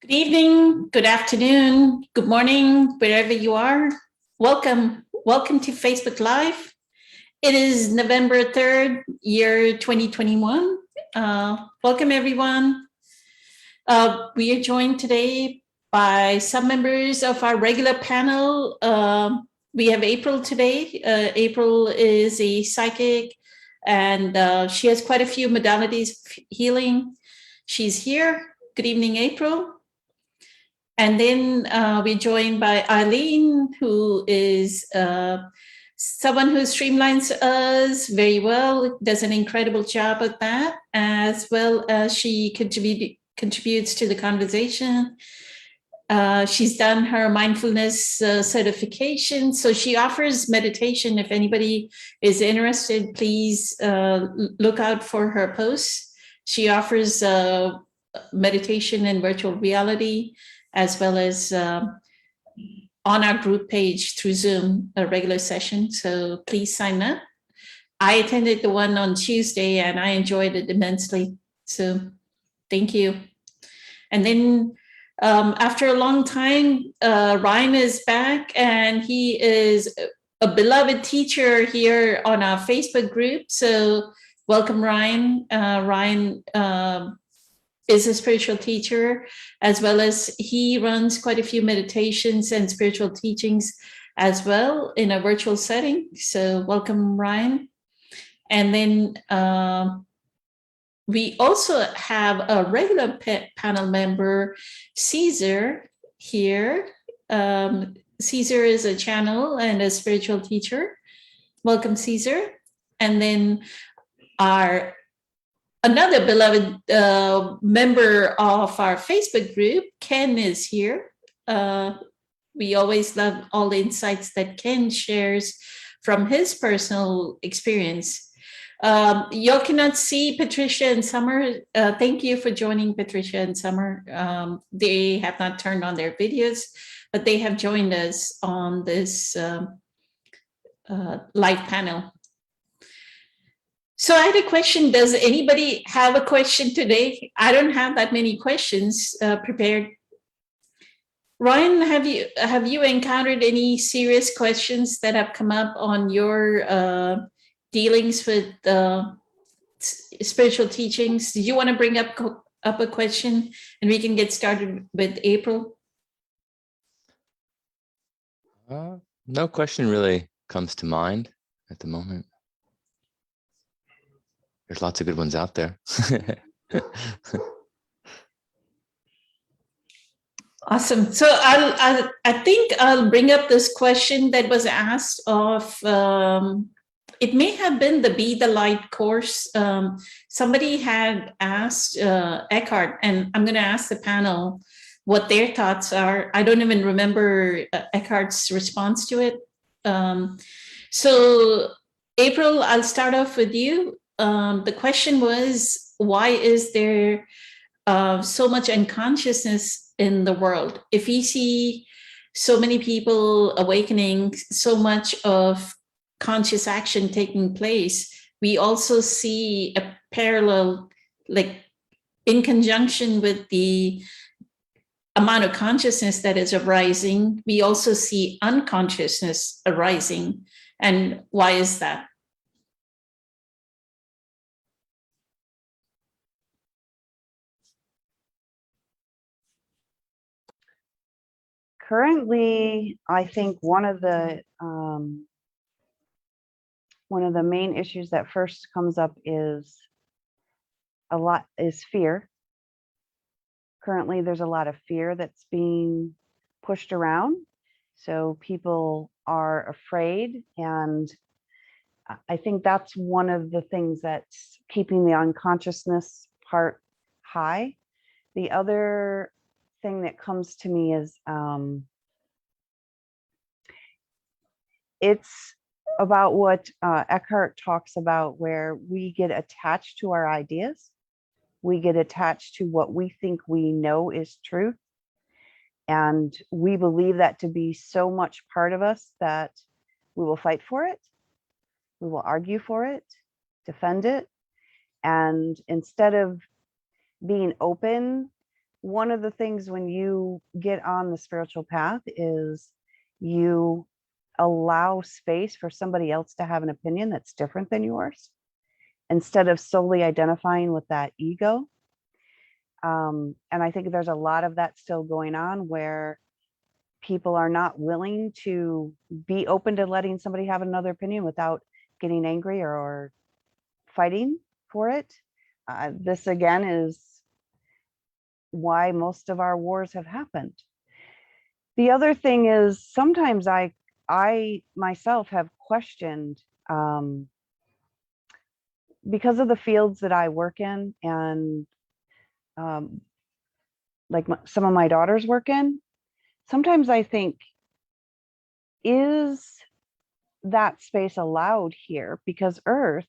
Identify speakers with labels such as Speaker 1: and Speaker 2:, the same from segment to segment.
Speaker 1: Good evening, good afternoon, good morning, wherever you are. Welcome to Facebook Live. It is November 3rd, year 2021. Welcome, everyone. We are joined today by some members of our regular panel. We have April today. April is a psychic, and she has quite a few modalities of healing. She's here. Good evening, April. And then we're joined by Eileen, who is someone who streamlines us very well, does an incredible job at that, as well as she contributes to the conversation. She's done her mindfulness certification, so she offers meditation. If anybody is interested, please look out for her posts. She offers meditation and virtual reality, as well as on our group page through Zoom, a regular session. So please sign up. I attended the one on Tuesday and I enjoyed it immensely. So thank you. And then after a long time, Ryan is back, and he is a beloved teacher here on our Facebook group. So welcome, Ryan. Ryan is a spiritual teacher, as well as he runs quite a few meditations and spiritual teachings as well in a virtual setting. So welcome, Ryan. And then we also have a regular panel member, Caesar, here. Caesar is a channel and a spiritual teacher. Welcome, Caesar. And then another beloved member of our Facebook group, Ken, is here. We always love all the insights that Ken shares from his personal experience. Y'all cannot see Patricia and Summer. Thank you for joining Patricia and Summer. They have not turned on their videos, but they have joined us on this live panel. So I had a question. Does anybody have a question today? I don't have that many questions prepared. Ryan, have you encountered any serious questions that have come up on your dealings with spiritual teachings? Did you want to bring up a question, and we can get started with April?
Speaker 2: No question really comes to mind at the moment. There's lots of good ones out there.
Speaker 1: Awesome. So I think I'll bring up this question that was asked of, it may have been the Be the Light course. Somebody had asked Eckhart, and I'm going to ask the panel what their thoughts are. I don't even remember Eckhart's response to it. So April, I'll start off with you. The question was, why is there so much unconsciousness in the world? If we see so many people awakening, so much of conscious action taking place, we also see a parallel, like in conjunction with the amount of consciousness that is arising, we also see unconsciousness arising. And why is that?
Speaker 3: Currently, I think one of the main issues that first comes up is fear. Currently, there's a lot of fear that's being pushed around. So people are afraid, and I think that's one of the things that's keeping the unconsciousness part high. The other thing that comes to me is it's about what Eckhart talks about, where we get attached to our ideas. We get attached to what we think we know is truth. And we believe that to be so much part of us that we will fight for it. We will argue for it, defend it. And instead of being open one of the things when you get on the spiritual path is you allow space for somebody else to have an opinion that's different than yours, instead of solely identifying with that ego. And I think there's a lot of that still going on, where people are not willing to be open to letting somebody have another opinion without getting angry or fighting for it. This again is why most of our wars have happened. The other thing is, sometimes I myself have questioned, because of the fields that I work in, and like some of my daughters work in, sometimes I think, is that space allowed here? Because Earth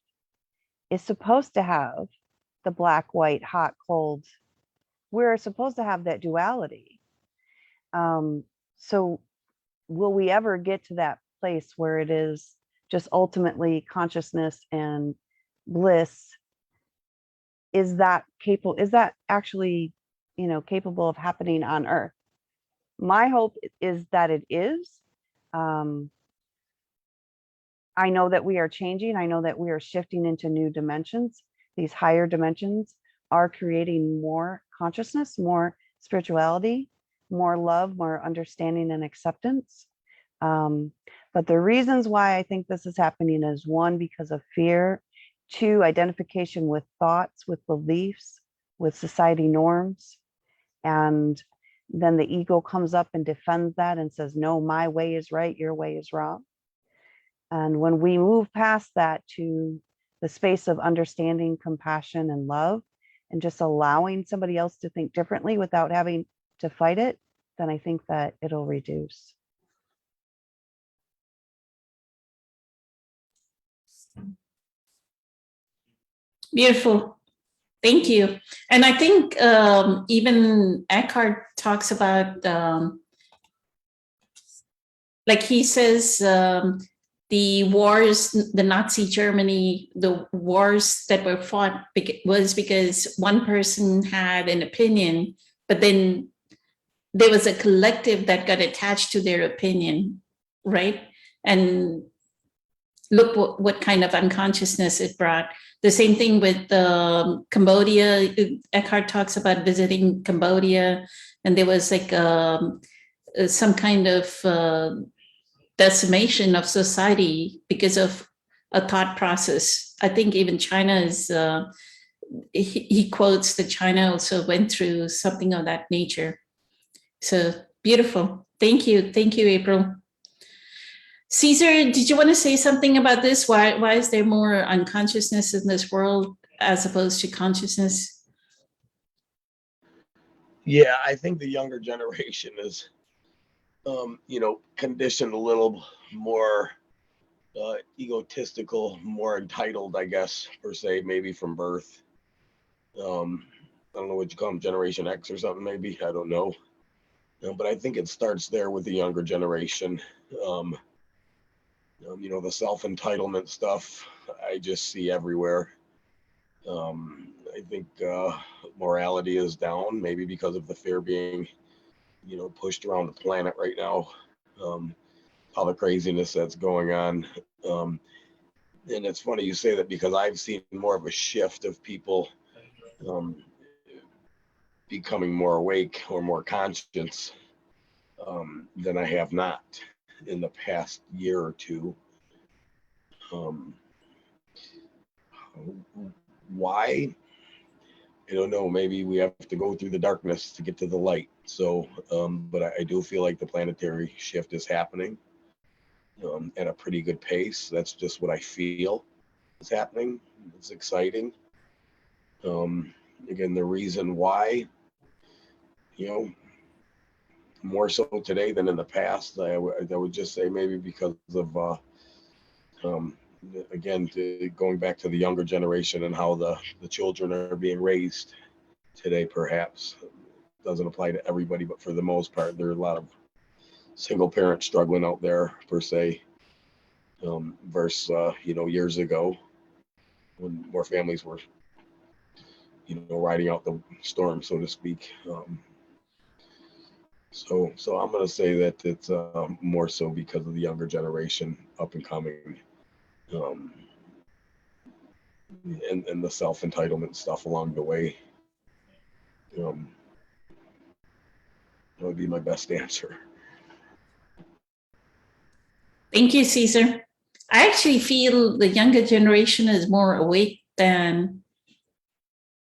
Speaker 3: is supposed to have the black, white, hot, cold. We're supposed to have that duality. So will we ever get to that place where it is just ultimately consciousness and bliss? Is that capable? Is that actually, capable of happening on Earth? My hope is that it is. I know that we are changing. I know that we are shifting into new dimensions. These higher dimensions are creating more consciousness, more spirituality, more love, more understanding and acceptance. But the reasons why I think this is happening is, one, because of fear; two, identification with thoughts, with beliefs, with society norms. And then the ego comes up and defends that and says, no, my way is right, your way is wrong. And when we move past that to the space of understanding, compassion, and love, and just allowing somebody else to think differently without having to fight it, then I think that it'll reduce.
Speaker 1: Beautiful. Thank you. And I think even Eckhart talks about, like he says, the wars, the Nazi Germany, the wars that were fought was because one person had an opinion, but then there was a collective that got attached to their opinion, right? And look what kind of unconsciousness it brought. The same thing with Cambodia. Eckhart talks about visiting Cambodia, and there was like some kind of decimation of society because of a thought process. I think even China is, he quotes that China also went through something of that nature. So beautiful. Thank you. Thank you, April. Caesar, did you want to say something about this? Why is there more unconsciousness in this world as opposed to consciousness?
Speaker 4: Yeah, I think the younger generation is, conditioned a little more egotistical, more entitled, I guess, per se, maybe from birth. I don't know what you call them, Generation X or something, maybe. I don't know. But I think it starts there with the younger generation. The self-entitlement stuff I just see everywhere. I think morality is down, maybe because of the fear being, pushed around the planet right now. All the craziness that's going on. And it's funny you say that, because I've seen more of a shift of people becoming more awake or more conscious than I have not in the past year or two. Why? I don't know. Maybe we have to go through the darkness to get to the light. So, but I do feel like the planetary shift is happening at a pretty good pace. That's just what I feel is happening. It's exciting. Again, the reason why, more so today than in the past, I would just say maybe because of, again, going back to the younger generation and how the children are being raised today. Perhaps doesn't apply to everybody, but for the most part, there are a lot of single parents struggling out there, per se, versus years ago when more families were riding out the storm, so to speak. So I'm going to say that it's more so because of the younger generation up and coming, um, and the self-entitlement stuff along the way. Um, that would be my best answer.
Speaker 1: Thank you, Caesar. I actually feel the younger generation is more awake than,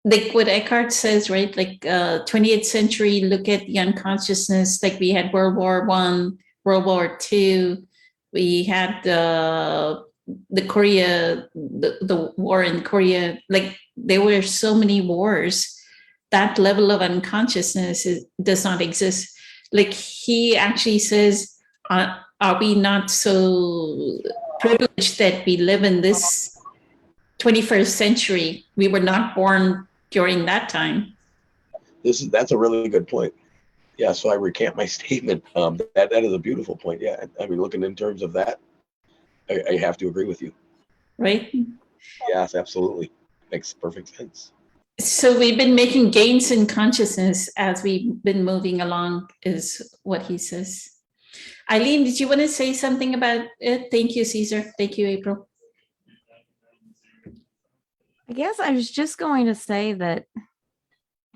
Speaker 1: like what Eckhart says, right? Like 20th century, look at the unconsciousness. Like we had World War I, World War II. We had the Korea, the war in Korea. Like there were so many wars. That level of unconsciousness does not exist. Like he actually says, are we not so privileged that we live in this 21st century? We were not born during that time.
Speaker 4: That's a really good point. Yeah, so I recant my statement. That is a beautiful point. Yeah, I mean, looking in terms of that, I have to agree with you.
Speaker 1: Right?
Speaker 4: Yes, absolutely. Makes perfect sense.
Speaker 1: So we've been making gains in consciousness as we've been moving along, is what he says. Eileen, did you want to say something about it? Thank you, Caesar. Thank you, April.
Speaker 5: I guess I was just going to say that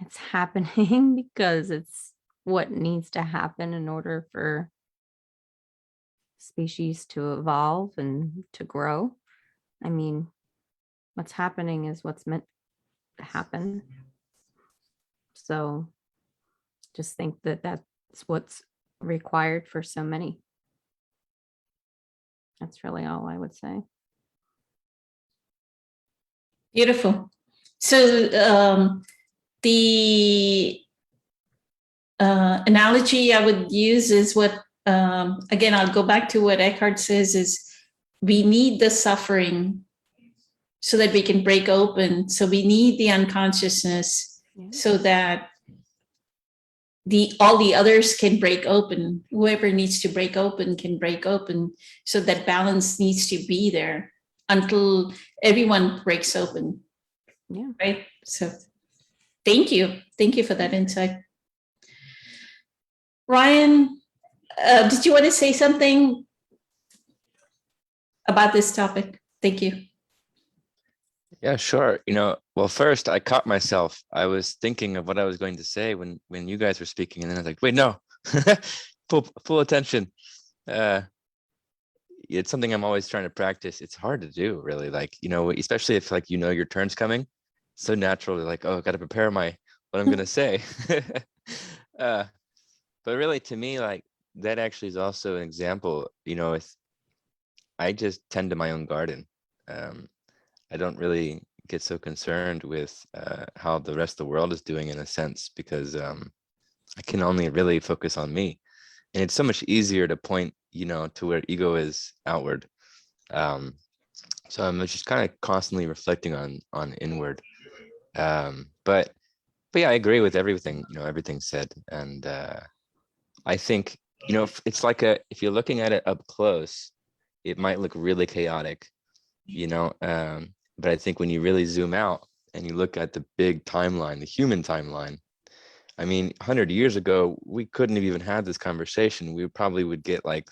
Speaker 5: it's happening because it's what needs to happen in order for species to evolve and to grow. I mean, what's happening is what's meant to happen. So just think that that's what's required for so many. That's really all I would say.
Speaker 1: Beautiful. So the analogy I would use is what, again, I'll go back to what Eckhart says is we need the suffering so that we can break open. So we need the unconsciousness so that all the others can break open. Whoever needs to break open can break open. So that balance needs to be there until everyone breaks open.
Speaker 5: Yeah.
Speaker 1: Right. So thank you. Thank you for that insight. Ryan, did you want to say something about this topic? Thank you.
Speaker 2: Yeah, sure. Well, first I caught myself. I was thinking of what I was going to say when you guys were speaking, and then I was like, wait, no, full attention. It's something I'm always trying to practice. It's hard to do, really. Like, especially if like your turn's coming. It's so natural to like, oh, I got to prepare what I'm gonna say. But really, to me, like that actually is also an example. I just tend to my own garden. I don't really get so concerned with how the rest of the world is doing in a sense, because I can only really focus on me. And it's so much easier to point, to where ego is outward. So I'm just kind of constantly reflecting on inward. But yeah, I agree with everything, everything said. And I think, it's like if you're looking at it up close, it might look really chaotic, but I think when you really zoom out and you look at the big timeline, the human timeline, I mean, 100 years ago, we couldn't have even had this conversation. We probably would get like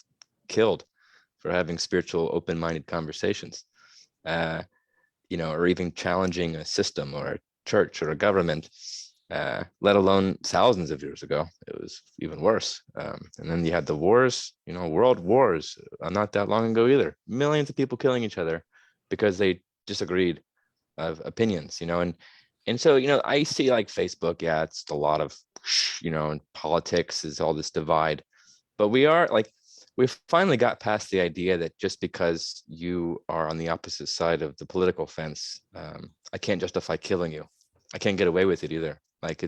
Speaker 2: killed for having spiritual, open-minded conversations, or even challenging a system or a church or a government, let alone thousands of years ago. It was even worse. And then you had the wars, world wars, not that long ago either. Millions of people killing each other because they disagreed of opinions, and so, I see like Facebook, yeah, it's a lot of, and politics is all this divide, but we've finally got past the idea that just because you are on the opposite side of the political fence, I can't justify killing you. I can't get away with it either. Like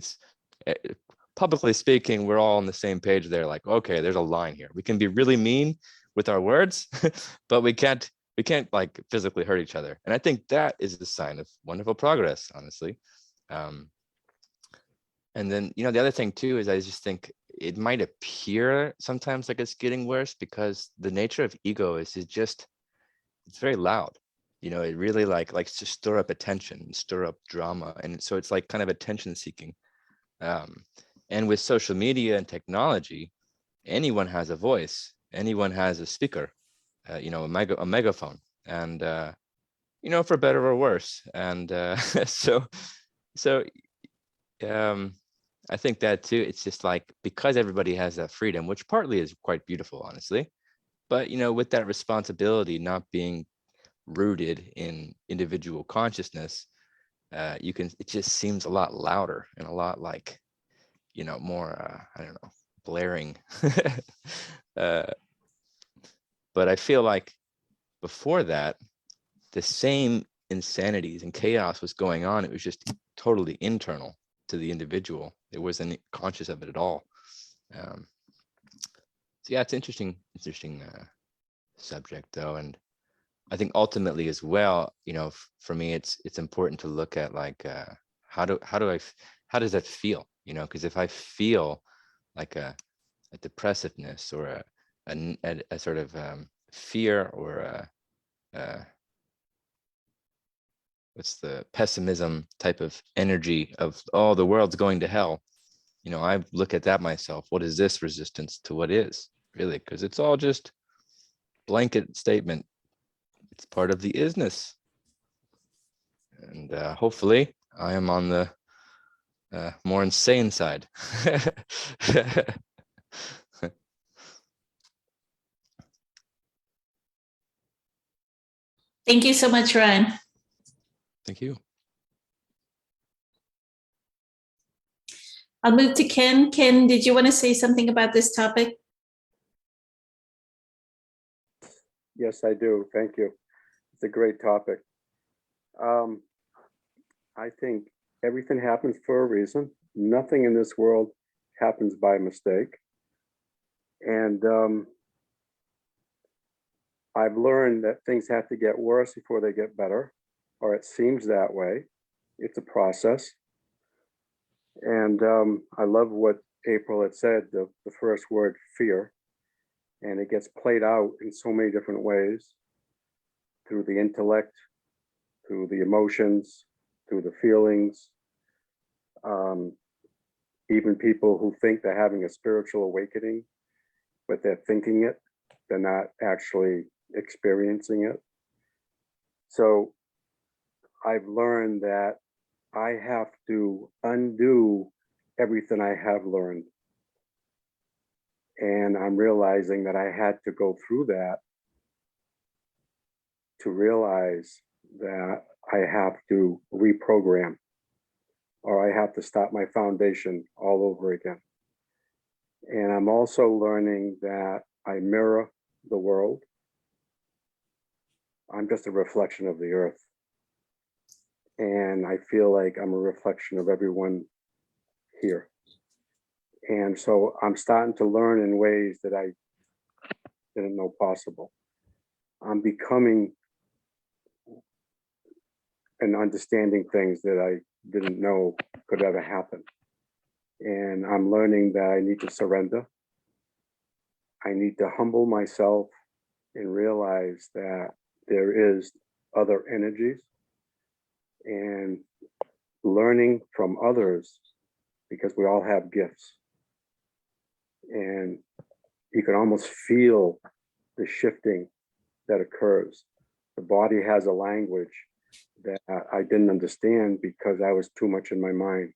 Speaker 2: publicly speaking, we're all on the same page there. Like, okay, there's a line here. We can be really mean with our words, but we can't like physically hurt each other. And I think that is the sign of wonderful progress, honestly. And then, the other thing too, is I just think it might appear sometimes like it's getting worse because the nature of ego is it's very loud. it really likes to stir up attention, stir up drama. And so it's like kind of attention seeking. And with social media and technology, anyone has a voice, anyone has a speaker, a megaphone, and for better or worse. And so I think that too, it's just like, because everybody has that freedom, which partly is quite beautiful, honestly, but with that responsibility not being rooted in individual consciousness, it just seems a lot louder and a lot like, more, I don't know, blaring. But I feel like before that, the same insanities and chaos was going on. It was just totally internal to the individual. It wasn't conscious of it at all. So yeah, it's interesting subject though. And I think ultimately as well, for me, it's important to look at like, how does that feel? Because if I feel like a depressiveness or a sort of fear or what's the pessimism type of energy of, oh, the world's going to hell. I look at that myself. What is this resistance to what is really? Because it's all just blanket statement. It's part of the isness. And hopefully I am on the more insane side.
Speaker 1: Thank you so much, Ryan.
Speaker 2: Thank you.
Speaker 1: I'll move to Ken. Ken, did you want to say something about this topic?
Speaker 6: Yes, I do. Thank you. It's a great topic. I think everything happens for a reason. Nothing in this world happens by mistake. And I've learned that things have to get worse before they get better, or it seems that way. It's a process. And I love what April had said, the first word, fear. And it gets played out in so many different ways, through the intellect, through the emotions, through the feelings. Even people who think they're having a spiritual awakening, but they're thinking it, they're not actually experiencing it. So I've learned that I have to undo everything I have learned. And I'm realizing that I had to go through that to realize that I have to reprogram, or I have to start my foundation all over again. And I'm also learning that I mirror the world. I'm just a reflection of the earth. And I feel like I'm a reflection of everyone here. And so I'm starting to learn in ways that I didn't know possible. I'm becoming and understanding things that I didn't know could ever happen. And I'm learning that I need to surrender. I need to humble myself and realize that there is other energies, and learning from others, because we all have gifts. And you can almost feel the shifting that occurs. The body has a language that I didn't understand because I was too much in my mind.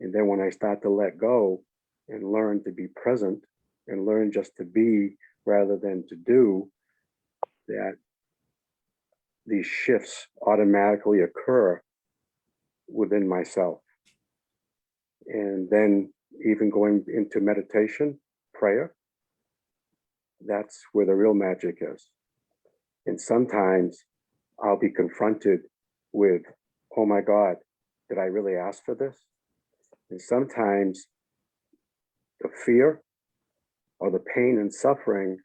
Speaker 6: And then when I start to let go and learn to be present and learn just to be rather than to do, that these shifts automatically occur within myself. And then even going into meditation, prayer, that's where the real magic is. And sometimes I'll be confronted with, oh my God, did I really ask for this? And sometimes the fear or the pain and suffering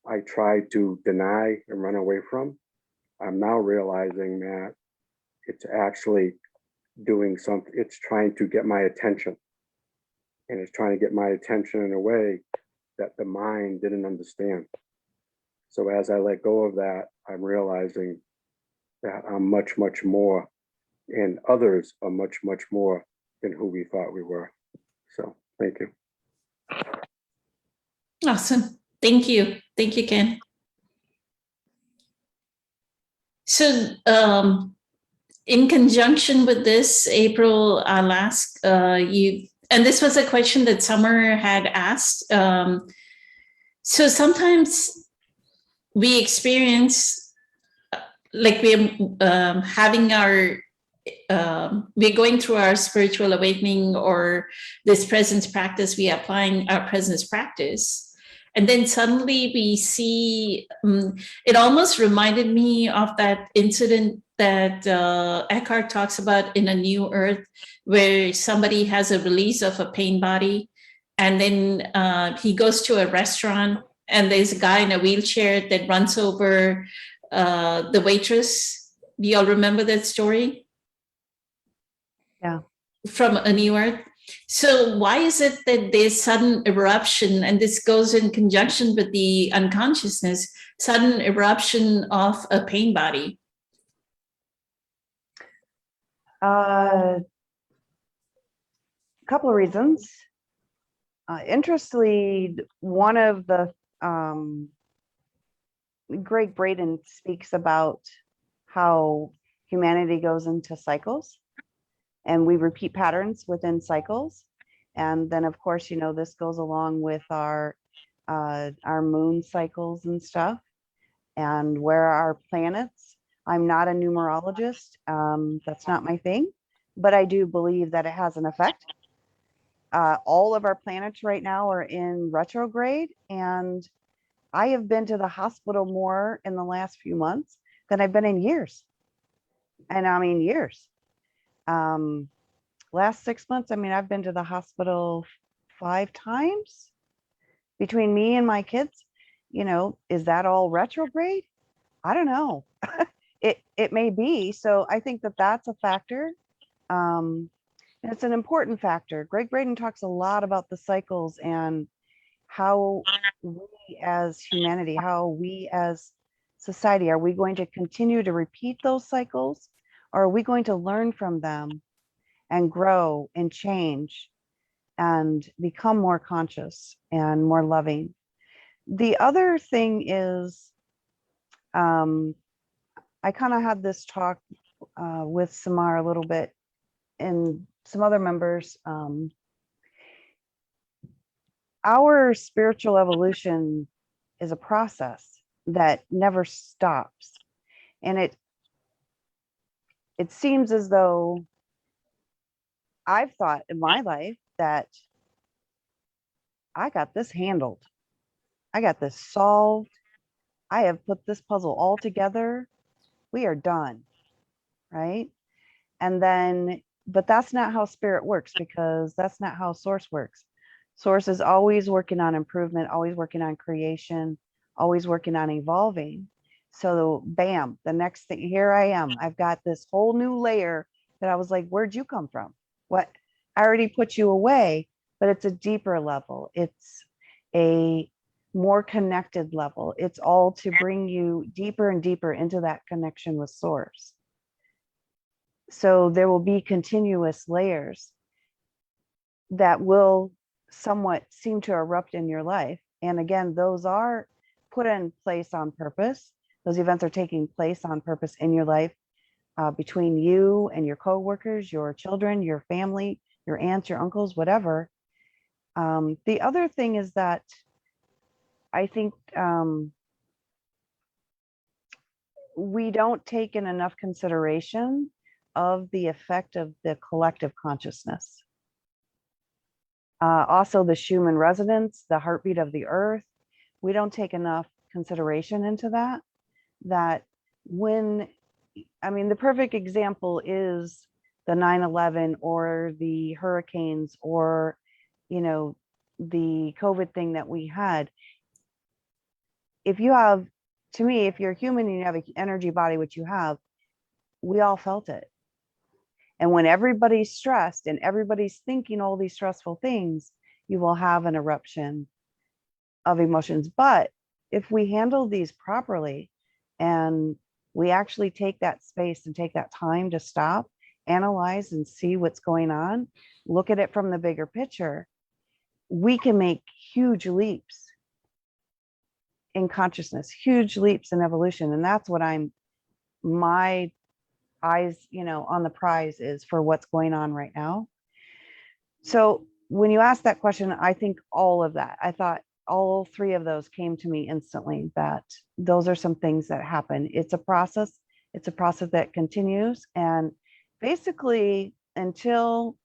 Speaker 6: I tried to deny and run away from, I'm now realizing that it's actually doing something. It's trying to get my attention. And it's trying to get my attention in a way that the mind didn't understand. So as I let go of that, I'm realizing that are much, much more, and others are much, much more than who we thought we were. So thank you.
Speaker 1: Awesome. Thank you. Thank you, Ken. So in conjunction with this, April, I'll ask you, and this was a question that Summer had asked. So sometimes we experience like we're having our, we're going through our spiritual awakening or this presence practice, we are applying our presence practice. And then suddenly we see, it almost reminded me of that incident that Eckhart talks about in A New Earth, where somebody has a release of a pain body. And then he goes to a restaurant and there's a guy in a wheelchair that runs over the waitress. Do y'all remember that story?
Speaker 3: Yeah.
Speaker 1: From A New Earth. So why is it that there's sudden eruption, and this goes in conjunction with the unconsciousness, sudden eruption of a pain body?
Speaker 3: A couple of reasons. Interestingly, one of the Greg Braden speaks about how humanity goes into cycles and we repeat patterns within cycles. And then of course, you know, this goes along with our moon cycles and stuff, and where our planets. I'm not a numerologist. That's not my thing, but I do believe that it has an effect. All of our planets right now are in retrograde, and I have been to the hospital more in the last few months than I've been in years. And I mean years. Last 6 months, I mean, I've been to the hospital 5 times between me and my kids. You know, is that all retrograde? I don't know. It may be. So I think that that's a factor. And it's an important factor. Greg Braden talks a lot about the cycles and how we as humanity, how we as society, are we going to continue to repeat those cycles, or are we going to learn from them and grow and change and become more conscious and more loving? The other thing is, I kind of had this talk with Samar a little bit and some other members. Our spiritual evolution is a process that never stops. And it seems as though I've thought in my life that I got this handled. I got this solved. I have put this puzzle all together. We are done, right? And then, but that's not how spirit works, because that's not how source works. Source is always working on improvement, always working on creation, always working on evolving. So bam, the next thing, here I am. I've got this whole new layer that I was like, where'd you come from? What? I already put you away, but it's a deeper level. It's a more connected level. It's all to bring you deeper and deeper into that connection with source. So there will be continuous layers that will somewhat seem to erupt in your life. And again, those are put in place on purpose. Those events are taking place on purpose in your life, between you and your coworkers, your children, your family, your aunts, your uncles, whatever. The other thing is that I think we don't take in enough consideration of the effect of the collective consciousness. Also the Schumann resonance, the heartbeat of the earth. We don't take enough consideration into that. That when, I mean, the perfect example is the 9/11 or the hurricanes, or, you know, the COVID thing that we had. If you have, to me, if you're human and you have an energy body, which you have, we all felt it. And when everybody's stressed and everybody's thinking all these stressful things, you will have an eruption of emotions. But if we handle these properly and we actually take that space and take that time to stop, analyze, and see what's going on, look at it from the bigger picture, we can make huge leaps in consciousness, huge leaps in evolution. And that's what my eyes, on the prize is for what's going on right now. So when you ask that question, I think all of that, I thought all three of those came to me instantly, that those are some things that happen. It's a process that continues. And basically until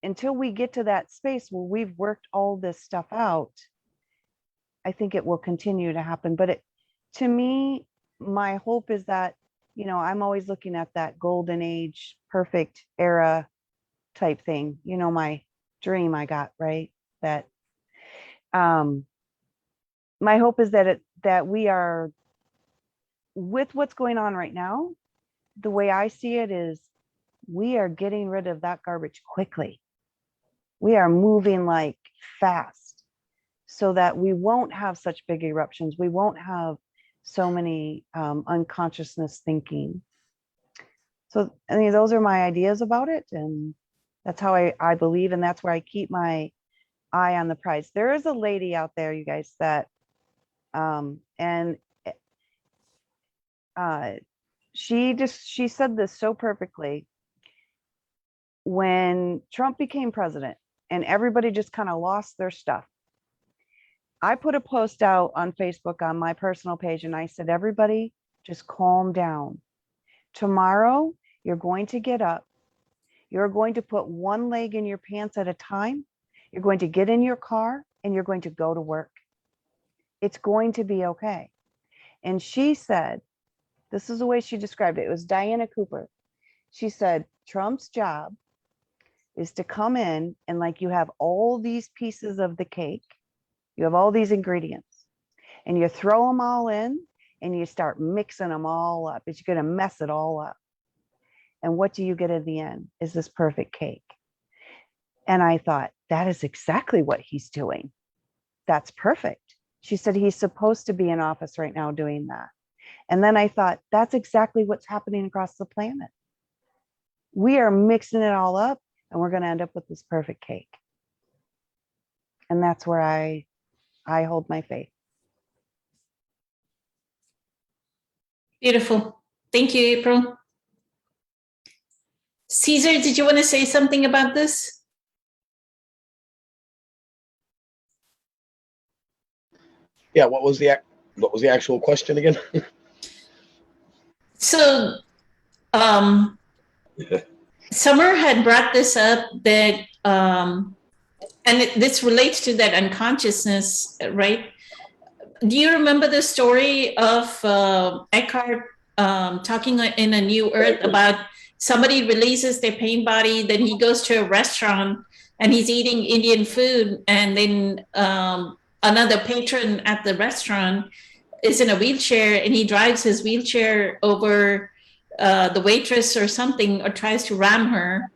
Speaker 3: we get to that space where we've worked all this stuff out, I think it will continue to happen. But to me, my hope is that, I'm always looking at that golden age, perfect era type thing, my dream I got, right? That my hope is that we are, with what's going on right now, the way I see it is we are getting rid of that garbage quickly. We are moving like fast so that we won't have such big eruptions. We won't have so many unconsciousness thinking. So, I mean, those are my ideas about it. And that's how I believe. And that's where I keep my eye on the prize. There is a lady out there, you guys, that, she said this so perfectly. When Trump became president and everybody just kind of lost their stuff, I put a post out on Facebook on my personal page and I said, everybody just calm down. Tomorrow, you're going to get up. You're going to put one leg in your pants at a time. You're going to get in your car and you're going to go to work. It's going to be okay. And she said, this is the way she described it. It was Diana Cooper. She said, Trump's job is to come in and, like, you have all these pieces of the cake. You have all these ingredients and you throw them all in and you start mixing them all up. It's going to mess it all up. And what do you get at the end is this perfect cake. And I thought, that is exactly what he's doing. That's perfect. She said, he's supposed to be in office right now doing that. And then I thought, that's exactly what's happening across the planet. We are mixing it all up and we're going to end up with this perfect cake. And that's where I hold my faith.
Speaker 1: Beautiful. Thank you, April. Caesar, did you want to say something about this?
Speaker 4: Yeah, what was the actual question again?
Speaker 1: So, Summer had brought this up that, this relates to that unconsciousness, right? Do you remember the story of Eckhart talking in A New Earth about somebody releases their pain body, then he goes to a restaurant and he's eating Indian food, and then another patron at the restaurant is in a wheelchair and he drives his wheelchair over the waitress or something, or tries to ram her.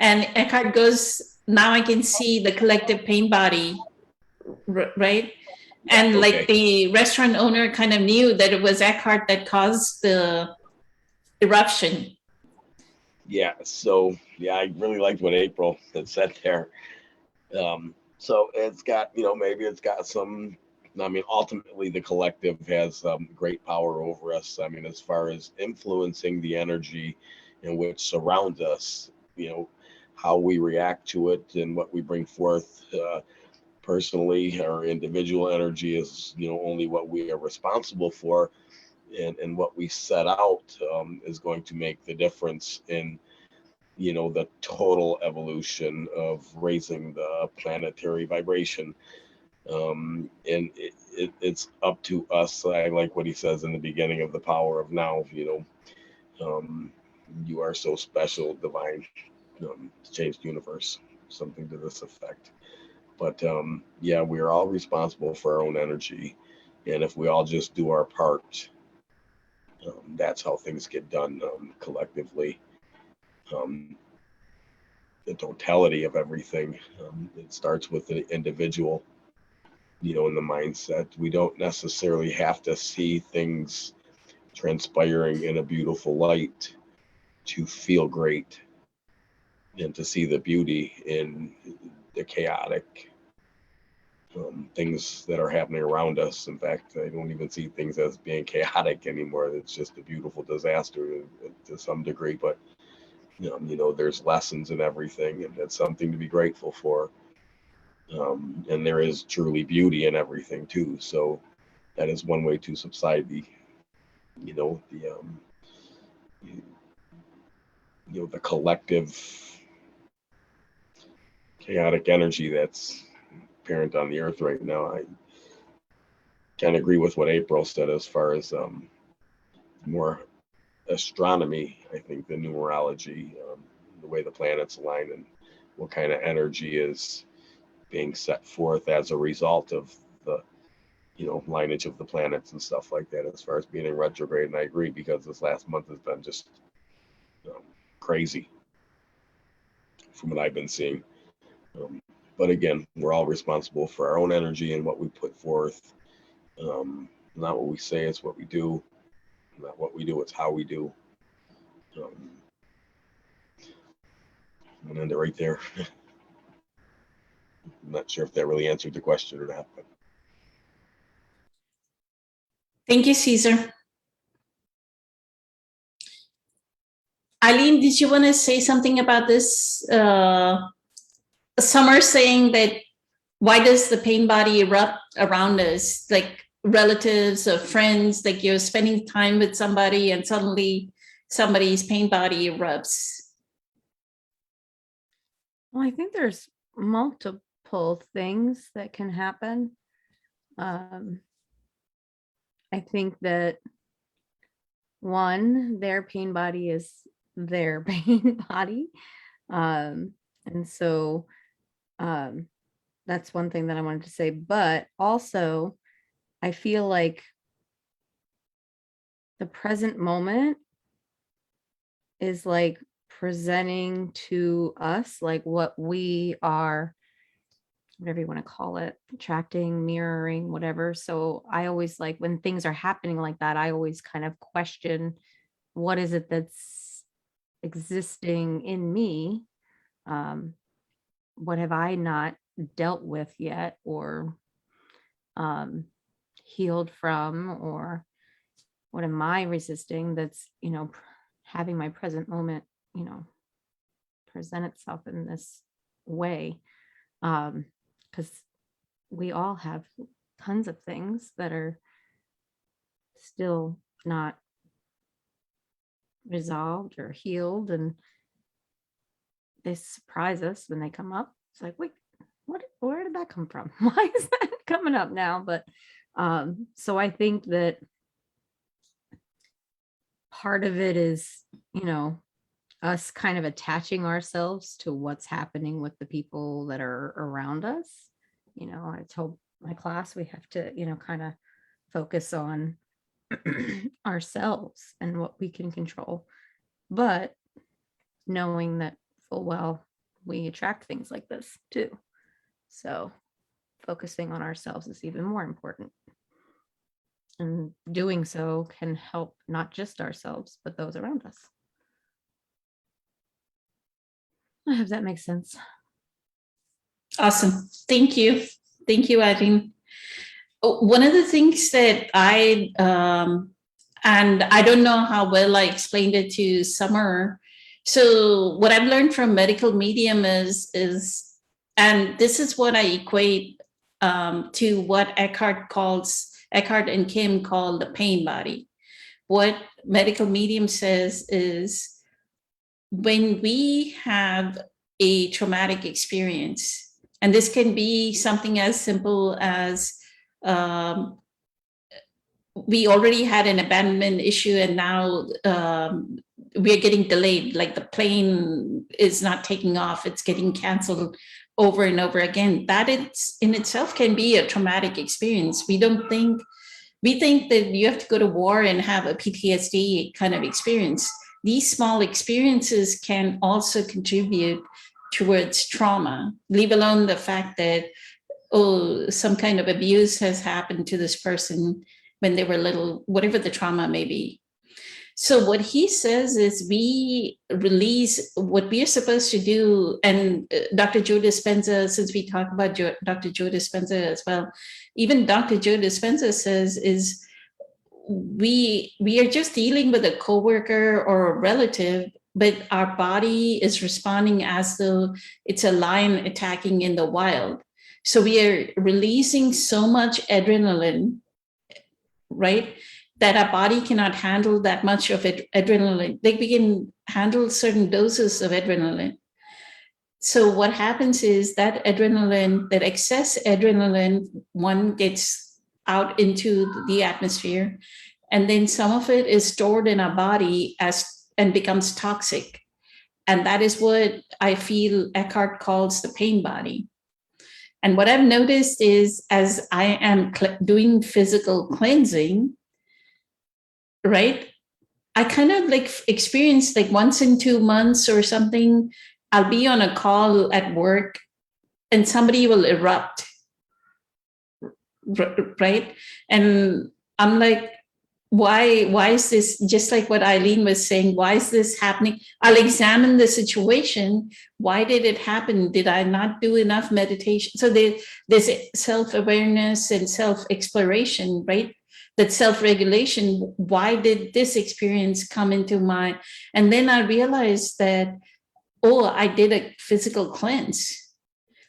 Speaker 1: And Eckhart goes, now I can see the collective pain body, right? And
Speaker 4: Okay.
Speaker 1: like the restaurant owner kind of knew that it was Eckhart that caused the eruption.
Speaker 4: Yeah, so yeah, I really liked what April had said there. So it's got, maybe it's got some, ultimately the collective has great power over us. I mean, as far as influencing the energy in which surrounds us, how we react to it and what we bring forth personally, our individual energy is, only what we are responsible for. And what we set out is going to make the difference in, the total evolution of raising the planetary vibration. And it's up to us. I like what he says in the beginning of The Power of Now, you are so special, divine, changed universe, something to this effect. But yeah, we are all responsible for our own energy. And if we all just do our part, that's how things get done collectively. The totality of everything, it starts with the individual. in the mindset. We don't necessarily have to see things transpiring in a beautiful light to feel great and to see the beauty in the chaotic things that are happening around us. In fact, I don't even see things as being chaotic anymore. It's just a beautiful disaster to some degree, but there's lessons in everything, and that's something to be grateful for. And there is truly beauty in everything too. So that is one way to subside the the collective chaotic energy that's apparent on the earth right now. I can agree with what April said as far as more astronomy. I think the numerology, the way the planets align, and what kind of energy is being set forth as a result of the lineage of the planets and stuff like that, as far as being in retrograde. And I agree, because this last month has been just crazy from what I've been seeing. But again, we're all responsible for our own energy and what we put forth. Not what we say, it's what we do. Not what we do, it's how we do. I'm gonna end it right there. I'm not sure if that really answered the question or not, but
Speaker 1: Thank you, Caesar. Eileen, did you want to say something about this? Summer saying that, why does the pain body erupt around us? Like relatives or friends, like you're spending time with somebody and suddenly somebody's pain body erupts.
Speaker 5: Well, I think there's multiple things that can happen. I think that one, their pain body is their pain body. And so that's one thing that I wanted to say. But also, I feel like the present moment is like presenting to us like what we are, whatever you want to call it, attracting, mirroring, whatever. So I always, like, when things are happening like that, I always kind of question, what is it that's existing in me? What have I not dealt with yet, or healed from, or what am I resisting that's, having my present moment, present itself in this way? Because we all have tons of things that are still not resolved or healed, and they surprise us when they come up. It's like, wait, where did that come from? Why is that coming up now? But so I think that part of it is, us kind of attaching ourselves to what's happening with the people that are around us. I told my class we have to, kind of focus on ourselves and what we can control, but knowing that full well we attract things like this too. So focusing on ourselves is even more important. And doing so can help not just ourselves, but those around us. I hope that makes sense.
Speaker 1: Awesome. Thank you. Thank you, Eileen. One of the things that and I don't know how well I explained it to Summer. So what I've learned from medical medium is, and this is what I equate to what Eckhart and Kim call the pain body. What medical medium says is, when we have a traumatic experience, and this can be something as simple as we already had an abandonment issue and now we're getting delayed, like the plane is not taking off, it's getting canceled over and over again. That in itself can be a traumatic experience. We think that you have to go to war and have a PTSD kind of experience. These small experiences can also contribute towards trauma, leave alone the fact that oh, some kind of abuse has happened to this person when they were little, whatever the trauma may be. So what he says is we release what we are supposed to do. And Dr. Joe Dispenza, since we talk about Dr. Joe Dispenza as well, even Dr. Joe Dispenza says is we are just dealing with a coworker or a relative, but our body is responding as though it's a lion attacking in the wild. So we are releasing so much adrenaline, right? That our body cannot handle that much of it, adrenaline. Like we can handle certain doses of adrenaline. So what happens is that adrenaline, that excess adrenaline, one gets out into the atmosphere, and then some of it is stored in our body as and becomes toxic. And that is what I feel Eckhart calls the pain body. And what I've noticed is as I am doing physical cleansing, right? I kind of like experience like once in 2 months or something, I'll be on a call at work and somebody will erupt, right? And I'm like, why is this, just like what Eileen was saying, why is this happening? I'll examine the situation. Why did it happen? Did I not do enough meditation? So there's self-awareness and self-exploration, right? That self-regulation. Why did this experience come into my, and then I realized that, oh, I did a physical cleanse.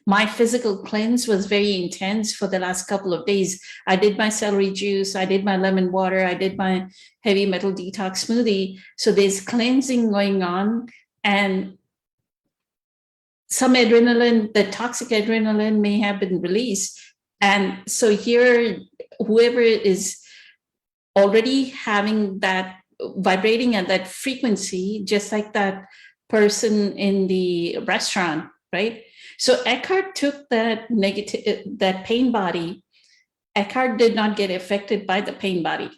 Speaker 1: My physical cleanse was very intense for the last couple of days. I did my celery juice, I did my lemon water, I did my heavy metal detox smoothie. So there's cleansing going on, and some adrenaline, the toxic adrenaline may have been released. And so here, whoever is already having that, vibrating at that frequency, just like that person in the restaurant, right? So Eckhart took that negative, that pain body. Eckhart did not get affected by the pain body.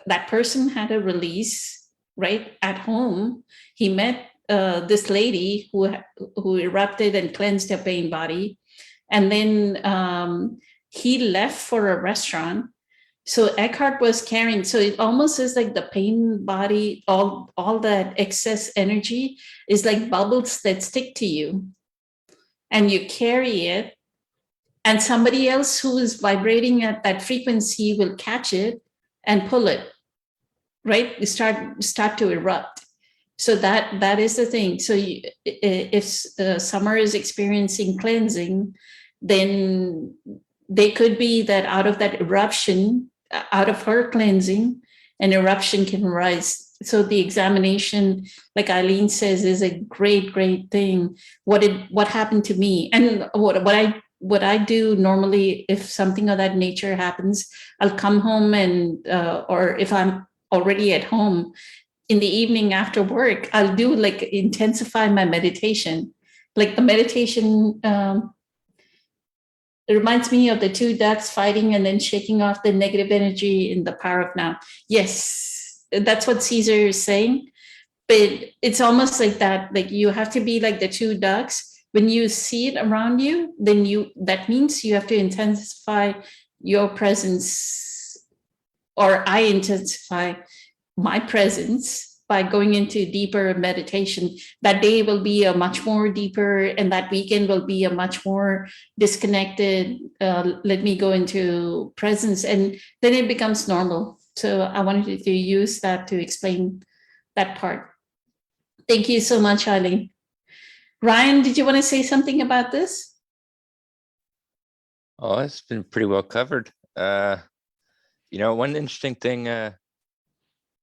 Speaker 1: That person had a release, right, at home. He met this lady who erupted and cleansed her pain body. And then he left for a restaurant. So Eckhart was carrying, so it almost is like the pain body, all that excess energy is like bubbles that stick to you. And you carry it, and somebody else who is vibrating at that frequency will catch it and pull it, right? You start to erupt. So that is the thing. So if Summer is experiencing cleansing, then they could be that out of that eruption, out of her cleansing, an eruption can rise. So the examination, like Eileen says, is a great thing. What happened to me, and what I do normally, if something of that nature happens, I'll come home and or if I'm already at home in the evening after work, I'll do like intensify my meditation. Like the meditation, it reminds me of the two ducks fighting and then shaking off the negative energy in the power of now. Yes, that's what Caesar is saying. But it's almost like that. Like you have to be like the two ducks. When you see it around you, then that means you have to intensify your presence, or I intensify my presence by going into deeper meditation. That day will be a much more deeper, and that weekend will be a much more disconnected. Let me go into presence, and then it becomes normal. So I wanted to use that to explain that part. Thank you so much, Eileen. Ryan, did you want to say something about this?
Speaker 2: Oh, it's been pretty well covered. One interesting thing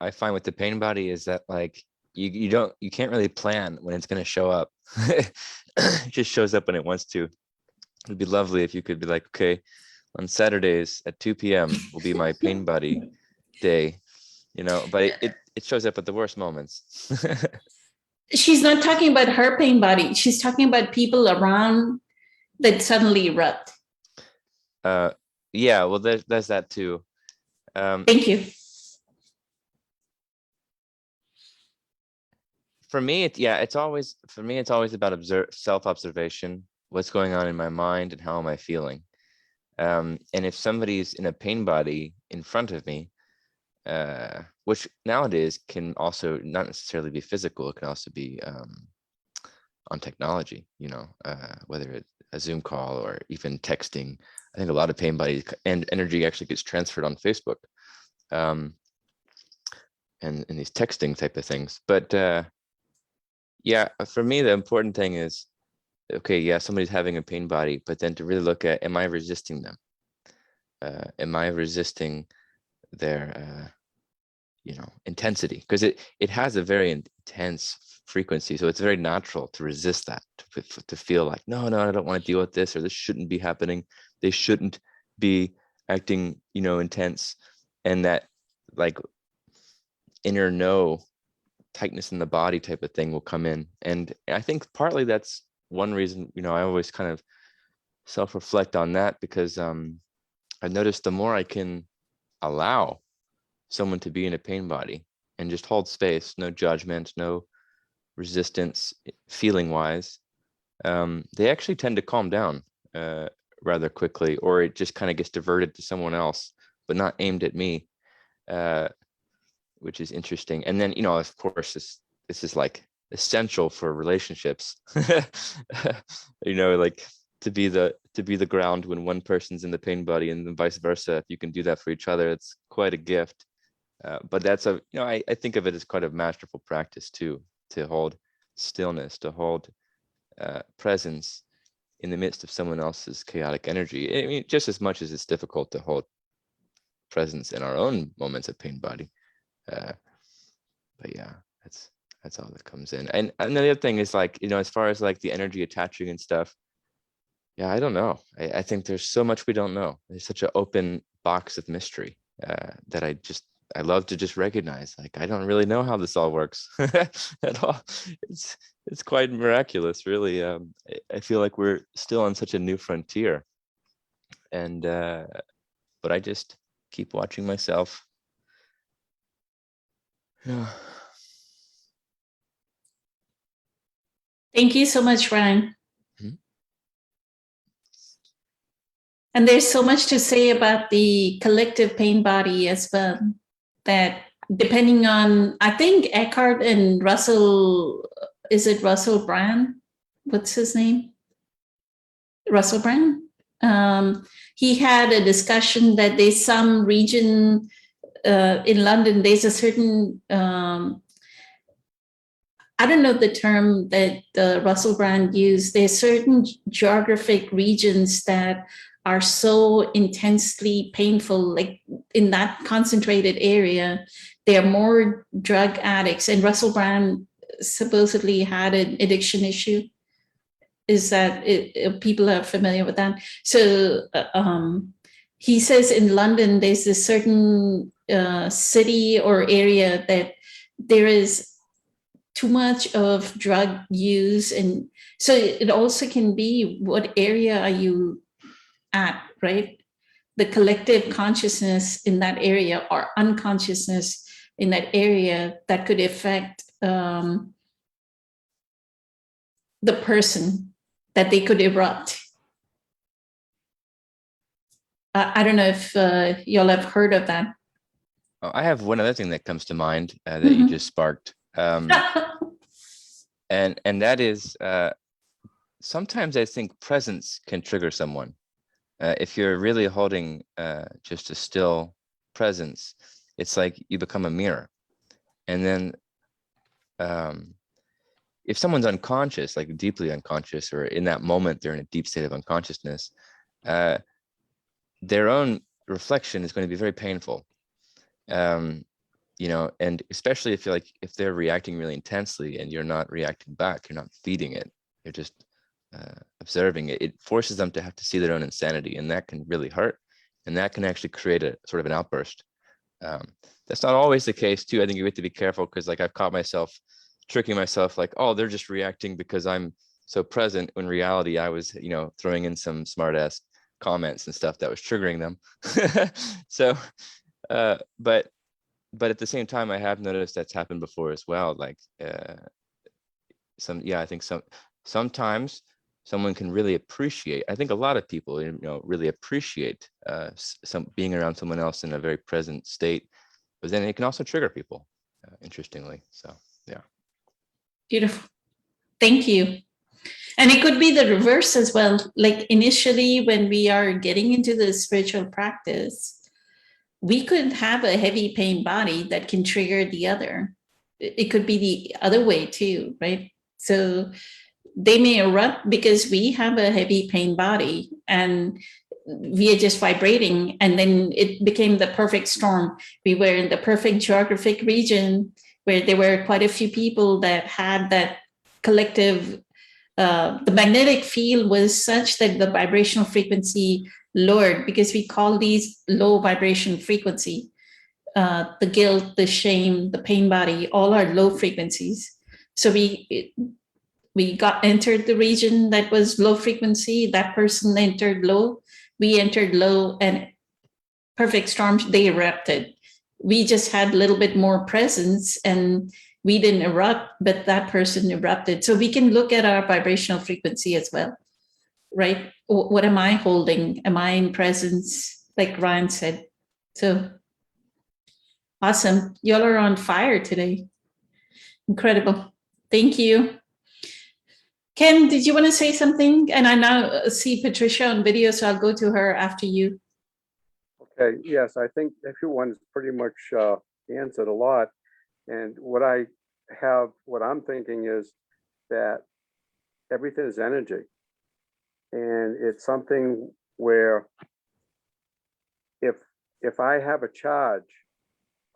Speaker 2: I find with the pain body is that like you can't really plan when it's going to show up. It just shows up when it wants to. It'd be lovely if you could be like, okay, on Saturdays at 2 p.m. will be my pain body day, but it shows up at the worst moments.
Speaker 1: She's not talking about her pain body. She's talking about people around that suddenly erupt.
Speaker 2: Yeah, well, there's that too.
Speaker 1: Thank you.
Speaker 2: For me, it's always about self-observation, what's going on in my mind and how am I feeling. And if somebody's in a pain body in front of me, which nowadays can also not necessarily be physical, it can also be on technology, whether it's a Zoom call or even texting. I think a lot of pain bodies and energy actually gets transferred on Facebook, and these texting type of things. But yeah, for me, the important thing is, okay, yeah, somebody's having a pain body, but then to really look at, am I resisting them? Am I resisting their intensity? Because it has a very intense frequency, so it's very natural to resist that, to feel like, no, I don't want to deal with this, or this shouldn't be happening. They shouldn't be acting, intense, and that like inner no, tightness in the body type of thing will come in. And I think partly that's one reason, I always kind of self-reflect on that, because I've noticed the more I can allow someone to be in a pain body and just hold space, no judgment, no resistance feeling wise, they actually tend to calm down rather quickly, or it just kind of gets diverted to someone else, but not aimed at me, which is interesting. And then, of course, this is like essential for relationships, like to be the ground when one person's in the pain body, and then vice versa. If you can do that for each other, it's quite a gift. But that's I think of it as quite a masterful practice too, to hold stillness, to hold presence in the midst of someone else's chaotic energy. I mean, just as much as it's difficult to hold presence in our own moments of pain body. But yeah, that's all that comes in. And another thing is like, as far as like the energy attaching and stuff, yeah, I don't know. I think there's so much we don't know. There's such an open box of mystery that I love to just recognize. Like, I don't really know how this all works at all. It's quite miraculous, really. I feel like we're still on such a new frontier, and but I just keep watching myself. Yeah.
Speaker 1: Thank you so much, Ryan.
Speaker 2: Mhm.
Speaker 1: And there's so much to say about the collective pain body as well, that depending on, I think Eckhart and Russell, is it Russell Brand? What's his name? Russell Brand? He had a discussion that there's some region in London, there's a certain, I don't know the term that Russell Brand used. There's certain geographic regions that are so intensely painful, like in that concentrated area, there are more drug addicts. And Russell Brand supposedly had an addiction issue. Is that people are familiar with that? So he says in London, there's this certain city or area that there is too much of drug use. And so it also can be, what area are you at, right? The collective consciousness in that area, or unconsciousness in that area, that could affect the person, that they could erupt. I don't know if y'all have heard of that.
Speaker 2: Oh, I have one other thing that comes to mind that you just sparked. And that is, sometimes I think presence can trigger someone. If you're really holding just a still presence, it's like you become a mirror. And then if someone's unconscious, like deeply unconscious, or in that moment they're in a deep state of unconsciousness, their own reflection is going to be very painful. And especially if they're reacting really intensely and you're not reacting back, you're not feeding it, you're just observing it, it forces them to have to see their own insanity, and that can really hurt, and that can actually create a sort of an outburst. That's not always the case too. I think you have to be careful, because like I've caught myself tricking myself, like, oh, they're just reacting because I'm so present, when in reality I was throwing in some smart ass comments and stuff that was triggering them. So but at the same time, I have noticed that's happened before as well. Like I think sometimes someone can really appreciate. I think a lot of people, really appreciate some being around someone else in a very present state, but then it can also trigger people, interestingly. So, yeah.
Speaker 1: Beautiful. Thank you. And it could be the reverse as well. Like initially, when we are getting into the spiritual practice, we could have a heavy pain body that can trigger the other. It could be the other way too, right? So they may erupt because we have a heavy pain body and we are just vibrating. And then it became the perfect storm. We were in the perfect geographic region where there were quite a few people that had that collective, the magnetic field was such that the vibrational frequency lowered, because we call these low vibration frequency. The guilt, the shame, the pain body, all are low frequencies. So we entered the region that was low frequency. That person entered low. We entered low, and perfect storms, they erupted. We just had a little bit more presence, and we didn't erupt, but that person erupted. So we can look at our vibrational frequency as well, right? What am I holding? Am I in presence? Like Ryan said. So awesome. Y'all are on fire today. Incredible. Thank you. Ken, did you want to say something? And I now see Patricia on video, so I'll go to her after you.
Speaker 6: Okay, yes, I think everyone's pretty much answered a lot. And what I'm thinking is that everything is energy. And it's something where if I have a charge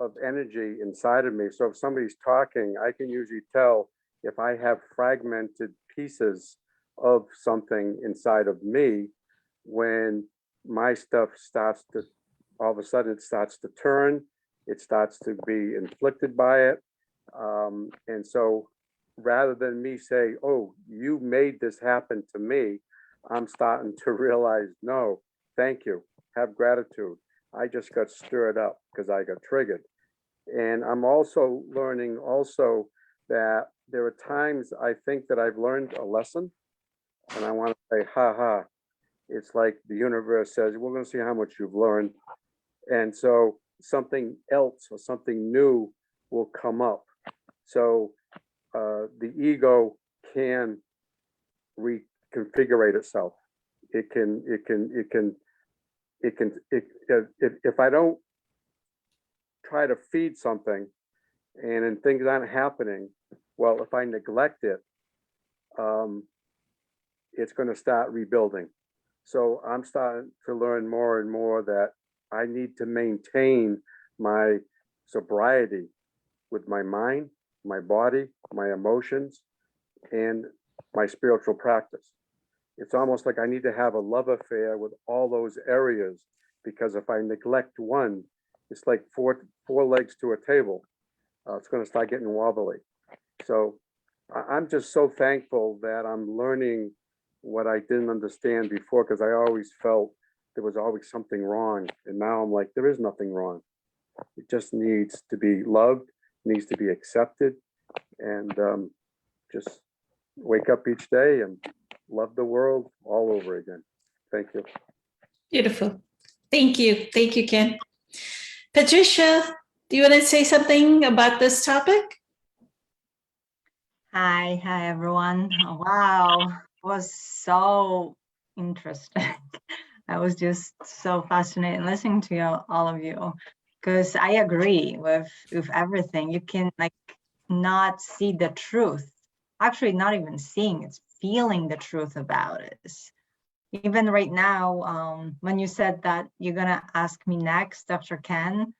Speaker 6: of energy inside of me, so if somebody's talking, I can usually tell if I have fragmented pieces of something inside of me, when my stuff starts to, all of a sudden it starts to turn, it starts to be inflicted by it. And so rather than me say, oh, you made this happen to me, I'm starting to realize, no, thank you, have gratitude. I just got stirred up because I got triggered. And I'm also learning also that there are times I think that I've learned a lesson and I want to say, ha ha. It's like the universe says, we're going to see how much you've learned. And so something else or something new will come up. So the ego can reconfigure itself. If I don't try to feed something and then things aren't happening, well, if I neglect it, it's going to start rebuilding. So I'm starting to learn more and more that I need to maintain my sobriety with my mind, my body, my emotions, and my spiritual practice. It's almost like I need to have a love affair with all those areas, because if I neglect one, it's like four legs to a table. It's going to start getting wobbly. So I'm just so thankful that I'm learning what I didn't understand before, because I always felt there was always something wrong. And now I'm like, there is nothing wrong. It just needs to be loved, needs to be accepted, and just wake up each day and love the world all over again. Thank you.
Speaker 1: Beautiful. Thank you. Thank you, Ken. Patricia, do you want to say something about this topic?
Speaker 7: Hi everyone. Wow, it was so interesting. I was just so fascinated listening to all of you, because I agree with everything. You can like not see the truth, actually not even seeing, it's feeling the truth about it. Even right now, when you said that you're gonna ask me next after Ken,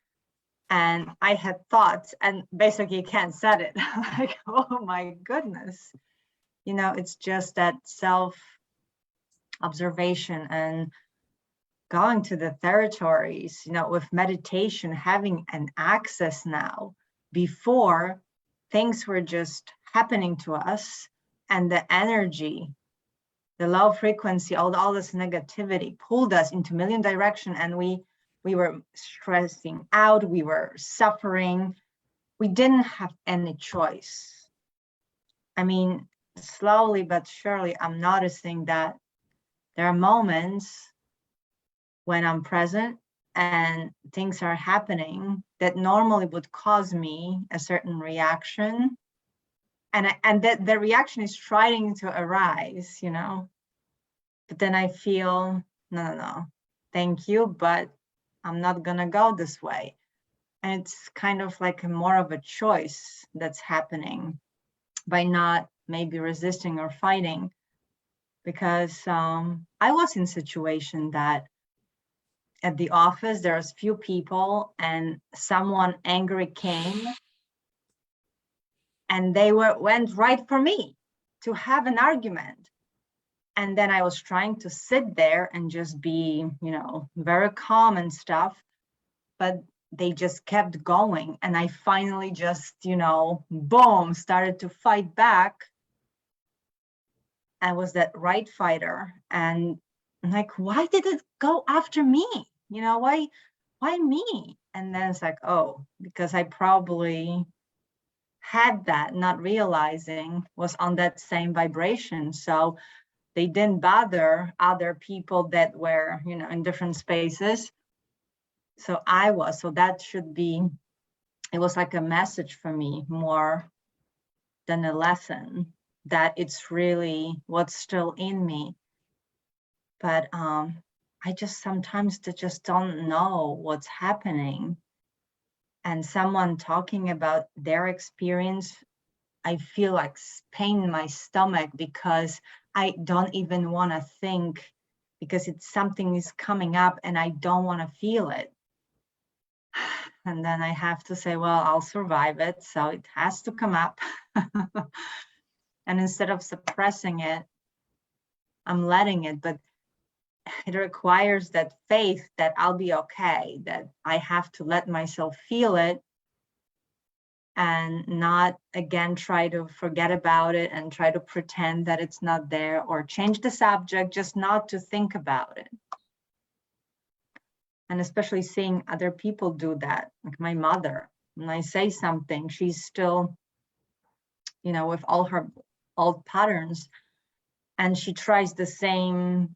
Speaker 7: and I had thoughts, and basically Ken said it. Like, oh my goodness. You know, it's just that self-observation and going to the territories, you know, with meditation, having an access now. Before, things were just happening to us, and the energy, the low frequency, all this negativity pulled us into a million directions, and we were stressing out, we were suffering, we didn't have any choice. I mean, slowly but surely, I'm noticing that there are moments when I'm present and things are happening that normally would cause me a certain reaction. And that the reaction is trying to arise, you know. But then I feel, no, thank you, but I'm not gonna go this way. And it's kind of like more of a choice that's happening by not maybe resisting or fighting. Because I was in a situation that at the office, there's few people and someone angry came and they went right for me to have an argument. And then I was trying to sit there and just be, you know, very calm and stuff, but they just kept going. And I finally just, you know, boom, started to fight back. I was that right fighter. And I'm like, why did it go after me? You know, why me? And then it's like, oh, because I probably had that, not realizing, was on that same vibration. So they didn't bother other people that were, you know, in different spaces. So so that should be, it was like a message for me more than a lesson, that it's really what's still in me. But I just sometimes just don't know what's happening. And someone talking about their experience, I feel like pain in my stomach because I don't even want to think, because it's something is coming up and I don't want to feel it. And then I have to say, well, I'll survive it. So it has to come up. And instead of suppressing it, I'm letting it. But it requires that faith that I'll be okay, that I have to let myself feel it and not again try to forget about it and try to pretend that it's not there or change the subject just not to think about it. And especially seeing other people do that, like my mother. When I say something, she's still, you know, with all her old patterns, and she tries the same